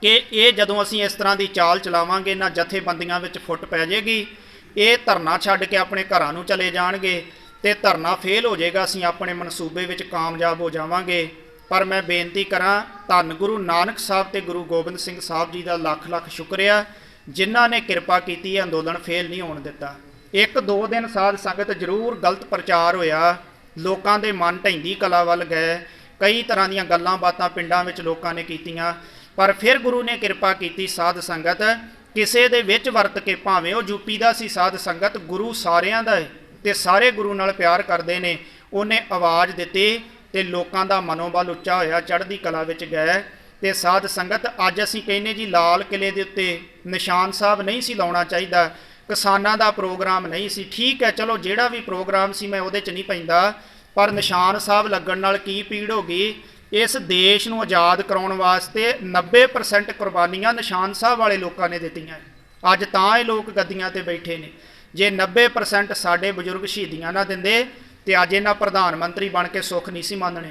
ਕਿ ਇਹ ਜਦੋਂ ਅਸੀਂ ਇਸ ਤਰ੍ਹਾਂ ਦੀ ਚਾਲ ਚਲਾਵਾਂਗੇ, ਇਹਨਾਂ ਜਥੇਬੰਦੀਆਂ ਵਿੱਚ ਫੁੱਟ ਪੈ ਜਾਏਗੀ, ਇਹ ਧਰਨਾ ਛੱਡ ਕੇ ਆਪਣੇ ਘਰਾਂ ਨੂੰ ਚਲੇ ਜਾਣਗੇ ਤੇ ਧਰਨਾ ਫੇਲ ਹੋ ਜਾਏਗਾ, ਅਸੀਂ ਆਪਣੇ ਮਨਸੂਬੇ ਵਿੱਚ ਕਾਮਯਾਬ ਹੋ ਜਾਵਾਂਗੇ। ਪਰ ਮੈਂ ਬੇਨਤੀ ਕਰਾਂ, ਧੰਨ ਗੁਰੂ ਨਾਨਕ ਸਾਹਿਬ ਤੇ ਗੁਰੂ ਗੋਬਿੰਦ ਸਿੰਘ ਸਾਹਿਬ ਜੀ ਦਾ ਲੱਖ ਲੱਖ ਸ਼ੁਕਰੀਆ, ਜਿਨ੍ਹਾਂ ਨੇ ਕਿਰਪਾ ਕੀਤੀ, ਅੰਦੋਲਨ ਫੇਲ ਨਹੀਂ ਹੋਣ ਦਿੱਤਾ। 1-2 ਦਿਨ ਸਾਧ ਸੰਗਤ ਜ਼ਰੂਰ ਗਲਤ ਪ੍ਰਚਾਰ ਹੋਇਆ, ਲੋਕਾਂ ਦੇ ਮਨ ਢਹਿੰਦੀ ਕਲਾ ਵੱਲ ਗਏ। ਕਈ ਤਰ੍ਹਾਂ ਦੀਆਂ ਗੱਲਾਂ ਬਾਤਾਂ ਪਿੰਡਾਂ ਵਿੱਚ ਲੋਕਾਂ ਨੇ ਕੀਤੀਆਂ, ਪਰ ਫਿਰ ਗੁਰੂ ਨੇ ਕਿਰਪਾ ਕੀਤੀ। ਸਾਧ ਸੰਗਤ ਕਿਸੇ ਦੇ ਵਿੱਚ ਵਰਤ ਕੇ, ਭਾਵੇਂ ਉਹ ਯੂਪੀ ਦਾ ਸੀ ਸਾਧ ਸੰਗਤ, ਗੁਰੂ ਸਾਰਿਆਂ ਦਾ ਹੈ ਤੇ ਸਾਰੇ ਗੁਰੂ ਨਾਲ ਪਿਆਰ ਕਰਦੇ ਨੇ। ਉਹਨੇ ਆਵਾਜ਼ ਦਿੱਤੀ ਤੇ ਲੋਕਾਂ ਦਾ ਮਨੋਬਲ ਉੱਚਾ ਹੋਇਆ, ਚੜ੍ਹਦੀ ਕਲਾ ਵਿੱਚ ਗਏ। ਤੇ ਸਾਧ ਸੰਗਤ ਅੱਜ ਅਸੀਂ ਕਹਿੰਦੇ ਜੀ ਲਾਲ ਕਿਲੇ ਦੇ ਉੱਤੇ ਨਿਸ਼ਾਨ ਸਾਹਿਬ ਨਹੀਂ ਸੀ ਲਾਉਣਾ ਚਾਹੀਦਾ, ਕਿਸਾਨਾਂ ਦਾ ਪ੍ਰੋਗਰਾਮ ਨਹੀਂ ਸੀ। ਠੀਕ ਹੈ, ਚਲੋ ਜਿਹੜਾ ਵੀ ਪ੍ਰੋਗਰਾਮ ਸੀ ਮੈਂ ਉਹਦੇ 'ਚ ਨਹੀਂ ਪੈਂਦਾ, ਪਰ ਨਿਸ਼ਾਨ ਸਾਹਿਬ ਲੱਗਣ ਨਾਲ ਕੀ ਪੀੜ ਹੋ ਗਈ। ਇਸ ਦੇਸ਼ ਨੂੰ ਆਜ਼ਾਦ ਕਰਾਉਣ ਵਾਸਤੇ 90% ਕੁਰਬਾਨੀਆਂ ਨਿਸ਼ਾਨ ਸਾਹਿਬ ਵਾਲੇ ਲੋਕਾਂ ਨੇ ਦਿੱਤੀਆਂ। ਅੱਜ ਤਾਂ ਇਹ ਲੋਕ ਗੱਦੀਆਂ ਤੇ ਬੈਠੇ ਨੇ। ਜੇ 90% ਸਾਡੇ ਬਜ਼ੁਰਗ ਸ਼ਹੀਦੀਆਂ ਨਾ ਦਿੰਦੇ ਤੇ ਅੱਜ ਇਹਨਾਂ ਪ੍ਰਧਾਨ ਮੰਤਰੀ ਬਣ ਕੇ ਸੁੱਖ ਨਹੀਂ ਸੀ ਮੰਨਣੇ।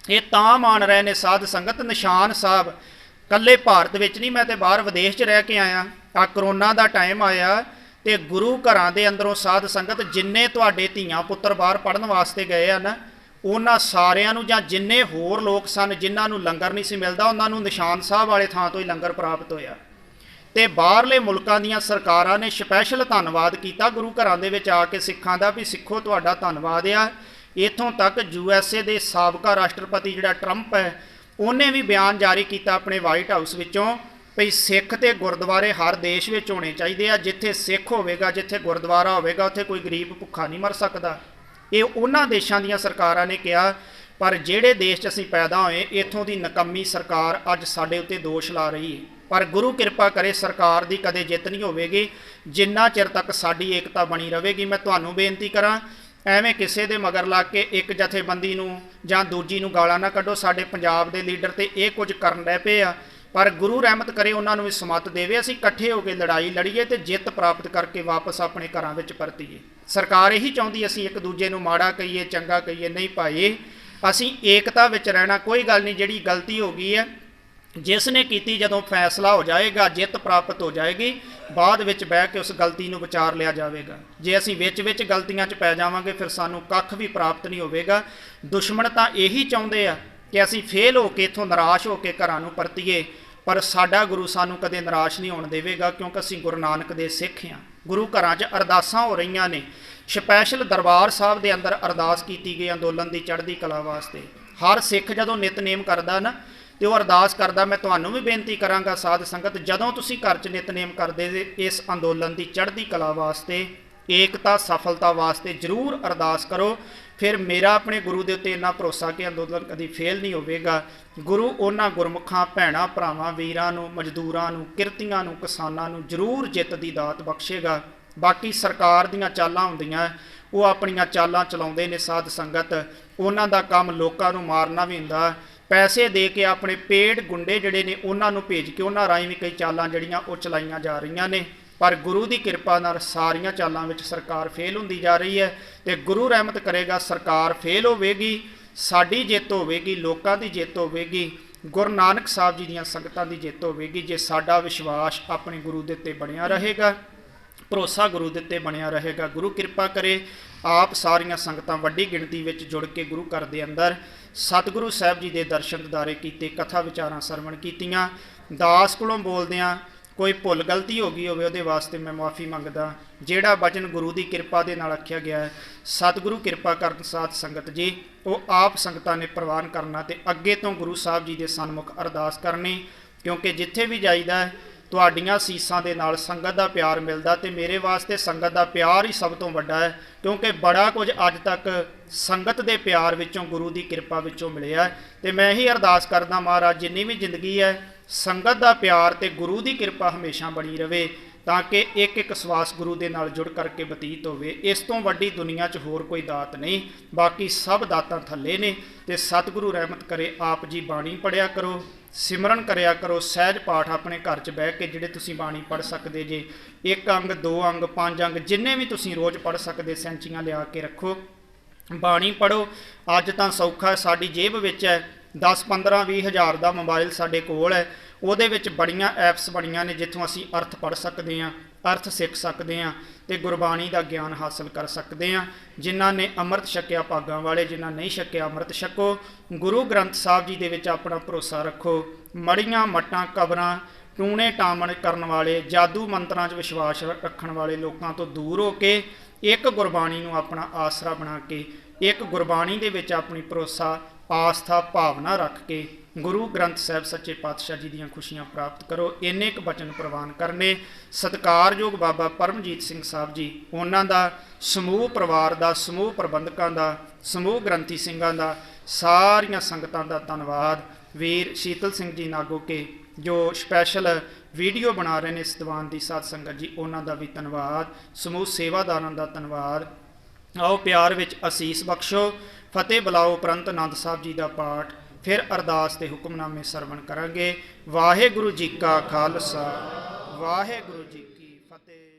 ਇਹ ਤਾਂ ਮੰਨ ਰਹੇ ਨੇ ਸਾਧ ਸੰਗਤ ਨਿਸ਼ਾਨ ਸਾਹਿਬ। ਕੱਲੇ ਭਾਰਤ ਵਿੱਚ ਨਹੀਂ, ਮੈਂ ਤੇ ਬਾਹਰ ਵਿਦੇਸ਼ 'ਚ ਰਹਿ ਕੇ ਆਇਆ। ਆ ਕਰੋਨਾ ਦਾ ਟਾਈਮ ਆਇਆ ਤੇ ਗੁਰੂ ਘਰਾਂ ਦੇ ਅੰਦਰੋਂ ਸਾਧ ਸੰਗਤ ਜਿੰਨੇ ਤੁਹਾਡੇ ਧੀਆਂ ਪੁੱਤਰ ਬਾਹਰ ਪੜ੍ਹਨ ਵਾਸਤੇ ਗਏ ਆ ਨਾ, ਉਹਨਾਂ ਸਾਰਿਆਂ ਨੂੰ, ਜਾਂ ਜਿੰਨੇ ਹੋਰ ਲੋਕ ਸਨ ਜਿਨ੍ਹਾਂ ਨੂੰ ਲੰਗਰ ਨਹੀਂ ਸੀ ਮਿਲਦਾ, ਉਹਨਾਂ ਨੂੰ ਨਿਸ਼ਾਨ ਸਾਹਿਬ ਵਾਲੇ ਥਾਂ ਤੋਂ ਹੀ ਲੰਗਰ ਪ੍ਰਾਪਤ ਹੋਇਆ। ਤੇ ਬਾਹਰਲੇ ਮੁਲਕਾਂ ਦੀਆਂ ਸਰਕਾਰਾਂ ਨੇ ਸਪੈਸ਼ਲ ਧੰਨਵਾਦ ਕੀਤਾ ਗੁਰੂ ਘਰਾਂ ਦੇ ਵਿੱਚ ਆ ਕੇ ਸਿੱਖਾਂ ਦਾ, ਵੀ ਸਿੱਖੋ ਤੁਹਾਡਾ ਧੰਨਵਾਦ ਆ। ਇੱਥੋਂ ਤੱਕ USA ਦੇ ਸਾਬਕਾ ਰਾਸ਼ਟਰਪਤੀ ਜਿਹੜਾ ਟਰੰਪ ਹੈ, ਉਹਨੇ ਵੀ ਬਿਆਨ ਜਾਰੀ ਕੀਤਾ ਆਪਣੇ ਵਾਈਟ ਹਾਊਸ ਵਿੱਚੋਂ ਵੀ ਸਿੱਖ ਤੇ ਗੁਰਦੁਆਰੇ ਹਰ ਦੇਸ਼ ਵਿੱਚ ਹੋਣੇ ਚਾਹੀਦੇ ਆ। ਜਿੱਥੇ ਸਿੱਖ ਹੋਵੇਗਾ, ਜਿੱਥੇ ਗੁਰਦੁਆਰਾ ਹੋਵੇਗਾ, ਉੱਥੇ ਕੋਈ ਗਰੀਬ ਭੁੱਖਾ ਨਹੀਂ ਮਰ ਸਕਦਾ। ਇਹ ਉਹਨਾਂ ਦੇਸ਼ਾਂ ਦੀਆਂ ਸਰਕਾਰਾਂ ਨੇ ਕਿਹਾ। ਪਰ ਜਿਹੜੇ ਦੇਸ਼ 'ਚ ਅਸੀਂ ਪੈਦਾ ਹੋਏ, ਇੱਥੋਂ ਦੀ ਨਕੰਮੀ ਸਰਕਾਰ ਅੱਜ ਸਾਡੇ ਉੱਤੇ ਦੋਸ਼ ਲਾ ਰਹੀ ਹੈ। ਪਰ ਗੁਰੂ ਕਿਰਪਾ ਕਰੇ ਸਰਕਾਰ ਦੀ ਕਦੇ ਜਿੱਤ ਨਹੀਂ ਹੋਵੇਗੀ ਜਿੰਨਾ ਚਿਰ ਤੱਕ ਸਾਡੀ ਏਕਤਾ ਬਣੀ ਰਹੇਗੀ। ਮੈਂ ਤੁਹਾਨੂੰ ਬੇਨਤੀ ਕਰਾਂ, ਐਵੇਂ ਕਿਸੇ ਦੇ ਮਗਰ ਲੱਗ ਕੇ ਇੱਕ ਜਥੇਬੰਦੀ ਨੂੰ ਜਾਂ ਦੂਜੀ ਨੂੰ ਗਾਲਾਂ ਨਾ ਕੱਢੋ। ਸਾਡੇ ਪੰਜਾਬ ਦੇ ਲੀਡਰ ਤੇ ਇਹ ਕੁਝ ਕਰਨ ਲੱਗ ਪਏ ਆ, ਪਰ ਗੁਰੂ ਰਹਿਮਤ ਕਰੇ ਉਹਨਾਂ ਨੂੰ ਵੀ ਸਮੱਤ ਦੇਵੇ, ਅਸੀਂ ਇਕੱਠੇ ਹੋ ਕੇ ਲੜਾਈ ਲੜੀਏ ਤੇ ਜਿੱਤ ਪ੍ਰਾਪਤ ਕਰਕੇ ਵਾਪਸ ਆਪਣੇ ਘਰਾਂ ਵਿੱਚ ਪਰਤੀਏ। ਸਰਕਾਰ ਇਹੀ ਚਾਹੁੰਦੀ ਅਸੀਂ ਇੱਕ ਦੂਜੇ ਨੂੰ ਮਾੜਾ ਕਹੀਏ ਚੰਗਾ ਕਹੀਏ, ਨਹੀਂ ਭਾਈ ਅਸੀਂ ਏਕਤਾ ਵਿੱਚ ਰਹਿਣਾ। ਕੋਈ ਗੱਲ ਨਹੀਂ, ਜਿਹੜੀ ਗਲਤੀ ਹੋ ਗਈ ਹੈ ਜਿਸ ਨੇ ਕੀਤੀ, ਜਦੋਂ ਫੈਸਲਾ ਹੋ ਜਾਏਗਾ, ਜਿੱਤ ਪ੍ਰਾਪਤ ਹੋ ਜਾਏਗੀ, ਬਾਅਦ ਵਿੱਚ ਬਹਿ ਕੇ ਉਸ ਗਲਤੀ ਨੂੰ ਵਿਚਾਰ ਲਿਆ ਜਾਵੇਗਾ। ਜੇ ਅਸੀਂ ਵਿੱਚ ਗਲਤੀਆਂ 'ਚ ਪੈ ਜਾਵਾਂਗੇ ਫਿਰ ਸਾਨੂੰ ਕੱਖ ਵੀ ਪ੍ਰਾਪਤ ਨਹੀਂ ਹੋਵੇਗਾ। ਦੁਸ਼ਮਣ ਤਾਂ ਇਹੀ ਚਾਹੁੰਦੇ ਆ ਕਿ ਅਸੀਂ ਫੇਲ ਹੋ ਕੇ ਇੱਥੋਂ ਨਿਰਾਸ਼ ਹੋ ਕੇ ਘਰਾਂ ਨੂੰ ਪਰਤੀਏ, ਪਰ ਸਾਡਾ ਗੁਰੂ ਸਾਨੂੰ ਕਦੇ ਨਿਰਾਸ਼ ਨਹੀਂ ਹੋਣ ਦੇਵੇਗਾ, ਕਿਉਂਕਿ ਅਸੀਂ ਗੁਰੂ ਨਾਨਕ ਦੇ ਸਿੱਖ ਹਾਂ। ਗੁਰੂ ਘਰਾਂ 'ਚ ਅਰਦਾਸਾਂ ਹੋ ਰਹੀਆਂ ਨੇ, ਸਪੈਸ਼ਲ ਦਰਬਾਰ ਸਾਹਿਬ ਦੇ ਅੰਦਰ ਅਰਦਾਸ ਕੀਤੀ ਗਈ ਅੰਦੋਲਨ ਦੀ ਚੜ੍ਹਦੀ ਕਲਾ ਵਾਸਤੇ। ਹਰ ਸਿੱਖ ਜਦੋਂ ਨਿਤਨੇਮ ਕਰਦਾ ਨਾ ਤੇ ਉਹ ਅਰਦਾਸ ਕਰਦਾ। ਮੈਂ ਤੁਹਾਨੂੰ ਵੀ ਬੇਨਤੀ ਕਰਾਂਗਾ ਸਾਧ ਸੰਗਤ, ਜਦੋਂ ਤੁਸੀਂ ਘਰ 'ਚ ਨਿਤਨੇਮ ਕਰਦੇ ਇਸ ਅੰਦੋਲਨ ਦੀ ਚੜ੍ਹਦੀ ਕਲਾ ਵਾਸਤੇ, ਏਕਤਾ ਸਫਲਤਾ ਵਾਸਤੇ ਜ਼ਰੂਰ ਅਰਦਾਸ ਕਰੋ। ਫਿਰ ਮੇਰਾ ਆਪਣੇ ਗੁਰੂ ਦੇ ਉੱਤੇ ਇੰਨਾ ਭਰੋਸਾ ਕਿ ਅੰਦੋਲਨ ਕਦੀ ਫੇਲ ਨਹੀਂ ਹੋਵੇਗਾ। ਗੁਰੂ ਉਹਨਾਂ ਗੁਰਮੁਖਾਂ ਭੈਣਾਂ ਭਰਾਵਾਂ ਵੀਰਾਂ ਨੂੰ, ਮਜ਼ਦੂਰਾਂ ਨੂੰ, ਕਿਰਤੀਆਂ ਨੂੰ, ਕਿਸਾਨਾਂ ਨੂੰ ਜ਼ਰੂਰ ਜਿੱਤ ਦੀ ਦਾਤ ਬਖਸ਼ੇਗਾ। ਬਾਕੀ ਸਰਕਾਰ ਦੀਆਂ ਚਾਲਾਂ ਹੁੰਦੀਆਂ, ਉਹ ਆਪਣੀਆਂ ਚਾਲਾਂ ਚਲਾਉਂਦੇ ਨੇ ਸਾਧ ਸੰਗਤ। ਉਹਨਾਂ ਦਾ ਕੰਮ ਲੋਕਾਂ ਨੂੰ ਮਾਰਨਾ ਵੀ ਹੁੰਦਾ। ਪੈਸੇ ਦੇ ਕੇ ਆਪਣੇ ਪੇਡ ਗੁੰਡੇ ਜਿਹੜੇ ਨੇ ਉਹਨਾਂ ਨੂੰ ਭੇਜ ਕੇ ਉਹਨਾਂ ਰਾਹੀਂ ਵੀ ਕਈ ਚਾਲਾਂ ਜਿਹੜੀਆਂ ਉਹ ਚਲਾਈਆਂ ਜਾ ਰਹੀਆਂ ਨੇ। ਪਰ ਗੁਰੂ ਦੀ ਕਿਰਪਾ ਨਾਲ ਸਾਰੀਆਂ ਚਾਲਾਂ ਵਿੱਚ ਸਰਕਾਰ ਫੇਲ ਹੁੰਦੀ ਜਾ ਰਹੀ ਹੈ ਤੇ ਗੁਰੂ ਰਹਿਮਤ ਕਰੇਗਾ ਸਰਕਾਰ ਫੇਲ ਹੋਵੇਗੀ, ਸਾਡੀ ਜਿੱਤ ਹੋਵੇਗੀ, ਲੋਕਾਂ ਦੀ ਜਿੱਤ ਹੋਵੇਗੀ, ਗੁਰੂ ਨਾਨਕ ਸਾਹਿਬ ਜੀ ਦੀਆਂ ਸੰਗਤਾਂ ਦੀ ਜਿੱਤ ਹੋਵੇਗੀ। ਜੇ ਸਾਡਾ ਵਿਸ਼ਵਾਸ ਆਪਣੇ ਗੁਰੂ ਦੇ ਉੱਤੇ ਬਣਿਆ ਰਹੇਗਾ, ਭਰੋਸਾ ਗੁਰੂ ਦੇ ਉੱਤੇ ਬਣਿਆ ਰਹੇਗਾ। ਗੁਰੂ ਕਿਰਪਾ ਕਰੇ ਆਪ ਸਾਰੀਆਂ ਸੰਗਤਾਂ ਵੱਡੀ ਗਿਣਤੀ ਵਿੱਚ ਜੁੜ ਕੇ ਗੁਰੂ ਘਰ ਦੇ ਅੰਦਰ ਸਤਿਗੁਰੂ ਸਾਹਿਬ ਜੀ ਦੇ ਦਰਸ਼ਨ ਦਿਦਾਰੇ ਕੀਤੇ, ਕਥਾ ਵਿਚਾਰਾਂ ਸਰਵਣ ਕੀਤੀਆਂ। ਦਾਸ ਕੋਲੋਂ ਬੋਲਦਿਆਂ ਕੋਈ ਭੁੱਲ ਗਲਤੀ ਹੋ ਗਈ ਹੋਵੇ ਉਹਦੇ ਵਾਸਤੇ ਮੈਂ ਮਾਫੀ ਮੰਗਦਾ। ਜਿਹੜਾ ਬਚਨ ਗੁਰੂ ਦੀ ਕਿਰਪਾ ਦੇ ਨਾਲ ਆਖਿਆ ਗਿਆ ਹੈ, ਸਤਿਗੁਰੂ ਕਿਰਪਾ ਕਰਨ ਸਾਧ ਸੰਗਤ ਜੀ, ਉਹ ਆਪ ਸੰਗਤਾਂ ਨੇ ਪ੍ਰਵਾਨ ਕਰਨਾ ਤੇ ਅੱਗੇ ਤੋਂ ਗੁਰੂ ਸਾਹਿਬ ਜੀ ਦੇ ਸਨਮੁਖ ਅਰਦਾਸ ਕਰਨੀ। ਕਿਉਂਕਿ ਜਿੱਥੇ ਵੀ ਜਾਈਦਾ ਤੁਹਾਡੀਆਂ ਸੀਸਾਂ ਦੇ ਨਾਲ ਸੰਗਤ ਦਾ ਪਿਆਰ ਮਿਲਦਾ ਤੇ ਮੇਰੇ ਵਾਸਤੇ ਸੰਗਤ ਦਾ ਪਿਆਰ ਹੀ ਸਭ ਤੋਂ ਵੱਡਾ ਹੈ। ਕਿਉਂਕਿ ਬੜਾ ਕੁਝ ਅੱਜ ਤੱਕ ਸੰਗਤ ਦੇ ਪਿਆਰ ਵਿੱਚੋਂ, ਗੁਰੂ ਦੀ ਕਿਰਪਾ ਵਿੱਚੋਂ ਮਿਲਿਆ ਤੇ ਮੈਂ ਇਹੀ ਅਰਦਾਸ ਕਰਦਾ ਮਹਾਰਾਜ ਜਿੰਨੀ ਵੀ ਜ਼ਿੰਦਗੀ ਹੈ ਸੰਗਤ ਦਾ ਪਿਆਰ ਤੇ ਗੁਰੂ ਦੀ ਕਿਰਪਾ ਹਮੇਸ਼ਾ ਬਣੀ ਰਵੇ, ਤਾਂ ਕਿ ਇੱਕ ਇੱਕ ਸਵਾਸ ਗੁਰੂ ਦੇ ਨਾਲ ਜੁੜ ਕਰਕੇ ਬਤੀਤ ਹੋਵੇ। ਇਸ ਤੋਂ ਵੱਡੀ ਦੁਨੀਆ 'ਚ ਹੋਰ ਕੋਈ ਦਾਤ ਨਹੀਂ, ਬਾਕੀ ਸਭ ਦਾਤਾਂ ਥੱਲੇ ਨੇ। ਤੇ ਸਤਿਗੁਰੂ ਰਹਿਮਤ ਕਰੇ ਆਪ ਜੀ ਬਾਣੀ ਪੜ੍ਹਿਆ ਕਰੋ, ਸਿਮਰਨ ਕਰਿਆ ਕਰੋ, ਸਹਿਜ ਪਾਠ ਆਪਣੇ ਘਰ 'ਚ ਬਹਿ ਕੇ ਜਿਹੜੇ ਤੁਸੀਂ ਬਾਣੀ ਪੜ੍ਹ ਸਕਦੇ ਜੇ, 1 ਅੰਗ 2 ਅੰਗ 5 ਅੰਗ ਜਿੰਨੇ ਵੀ ਤੁਸੀਂ ਰੋਜ਼ ਪੜ੍ਹ ਸਕਦੇ, ਸੈਂਚੀਆਂ ਲਿਆ ਕੇ ਰੱਖੋ, ਬਾਣੀ ਪੜ੍ਹੋ। ਅੱਜ ਤਾਂ ਸੌਖਾ, ਸਾਡੀ ਜੇਬ ਵਿੱਚ ਹੈ 10 15 20 ਹਜ਼ਾਰ ਦਾ ਮੋਬਾਈਲ ਸਾਡੇ ਕੋਲ ਹੈ, ਉਹਦੇ ਵਿੱਚ ਬੜੀਆਂ ਐਪਸ ਬਣੀਆਂ ਨੇ ਜਿੱਥੋਂ ਅਸੀਂ ਅਰਥ ਪੜ੍ਹ ਸਕਦੇ ਹਾਂ, ਅਰਥ ਸਿੱਖ ਸਕਦੇ ਹਾਂ ਤੇ ਗੁਰਬਾਣੀ ਦਾ ਗਿਆਨ ਹਾਸਲ ਕਰ ਸਕਦੇ ਹਾਂ। ਜਿਨ੍ਹਾਂ ਨੇ ਅੰਮ੍ਰਿਤ ਛਕਿਆ ਭਾਗਾਂ ਵਾਲੇ, ਜਿਨ੍ਹਾਂ ਨਹੀਂ ਛਕਿਆ ਅੰਮ੍ਰਿਤ ਛਕੋ। ਗੁਰੂ ਗ੍ਰੰਥ ਸਾਹਿਬ ਜੀ ਦੇ ਵਿੱਚ ਆਪਣਾ ਭਰੋਸਾ ਰੱਖੋ। ਮੜੀਆਂ ਮੱਟਾਂ ਕਬਰਾਂ ਟੂਣੇ ਟਾਮਣ ਕਰਨ ਵਾਲੇ, ਜਾਦੂ ਮੰਤਰਾਂ 'ਚ ਵਿਸ਼ਵਾਸ ਰੱਖਣ ਵਾਲੇ ਲੋਕਾਂ ਤੋਂ ਦੂਰ ਹੋ ਕੇ ਇੱਕ ਗੁਰਬਾਣੀ ਨੂੰ ਆਪਣਾ ਆਸਰਾ ਬਣਾ ਕੇ ਇੱਕ ਗੁਰਬਾਣੀ ਦੇ ਵਿੱਚ ਆਪਣੀ ਭਰੋਸਾ ਆਸਥਾ ਭਾਵਨਾ ਰੱਖ ਕੇ ਗੁਰੂ ਗ੍ਰੰਥ ਸਾਹਿਬ ਸੱਚੇ ਪਾਤਸ਼ਾਹ ਜੀ ਦੀਆਂ ਖੁਸ਼ੀਆਂ ਪ੍ਰਾਪਤ ਕਰੋ। ਇੰਨੇ ਕੁ ਬਚਨ ਪ੍ਰਵਾਨ ਕਰਨੇ। ਸਤਿਕਾਰਯੋਗ ਬਾਬਾ ਪਰਮਜੀਤ ਸਿੰਘ ਸਾਹਿਬ ਜੀ, ਉਹਨਾਂ ਦਾ, ਸਮੂਹ ਪਰਿਵਾਰ ਦਾ, ਸਮੂਹ ਪ੍ਰਬੰਧਕਾਂ ਦਾ, ਸਮੂਹ ਗ੍ਰੰਥੀ ਸਿੰਘਾਂ ਦਾ, ਸਾਰੀਆਂ ਸੰਗਤਾਂ ਦਾ ਧੰਨਵਾਦ। ਵੀਰ ਸ਼ੀਤਲ ਸਿੰਘ ਜੀ ਨਾਗੋਕੇ ਜੋ ਸਪੈਸ਼ਲ ਵੀਡੀਓ ਬਣਾ ਰਹੇ ਨੇ ਇਸ ਦੀਵਾਨ ਦੀ ਸਾਧ ਸੰਗਤ ਜੀ, ਉਹਨਾਂ ਦਾ ਵੀ ਧੰਨਵਾਦ। ਸਮੂਹ ਸੇਵਾਦਾਰਾਂ ਦਾ ਧੰਨਵਾਦ। ਆਓ ਪਿਆਰ ਵਿੱਚ ਅਸੀਸ ਬਖਸ਼ੋ। ਫਤਿਹ ਬੁਲਾਓ ਉਪਰੰਤ ਆਨੰਦ ਸਾਹਿਬ ਜੀ ਦਾ ਪਾਠ, ਫਿਰ ਅਰਦਾਸ ਤੇ ਹੁਕਮਨਾਮੇ ਸਰਵਣ ਕਰਾਂਗੇ। ਵਾਹਿਗੁਰੂ ਜੀ ਕਾ ਖਾਲਸਾ, ਵਾਹਿਗੁਰੂ ਜੀ ਕੀ ਫਤਿਹ।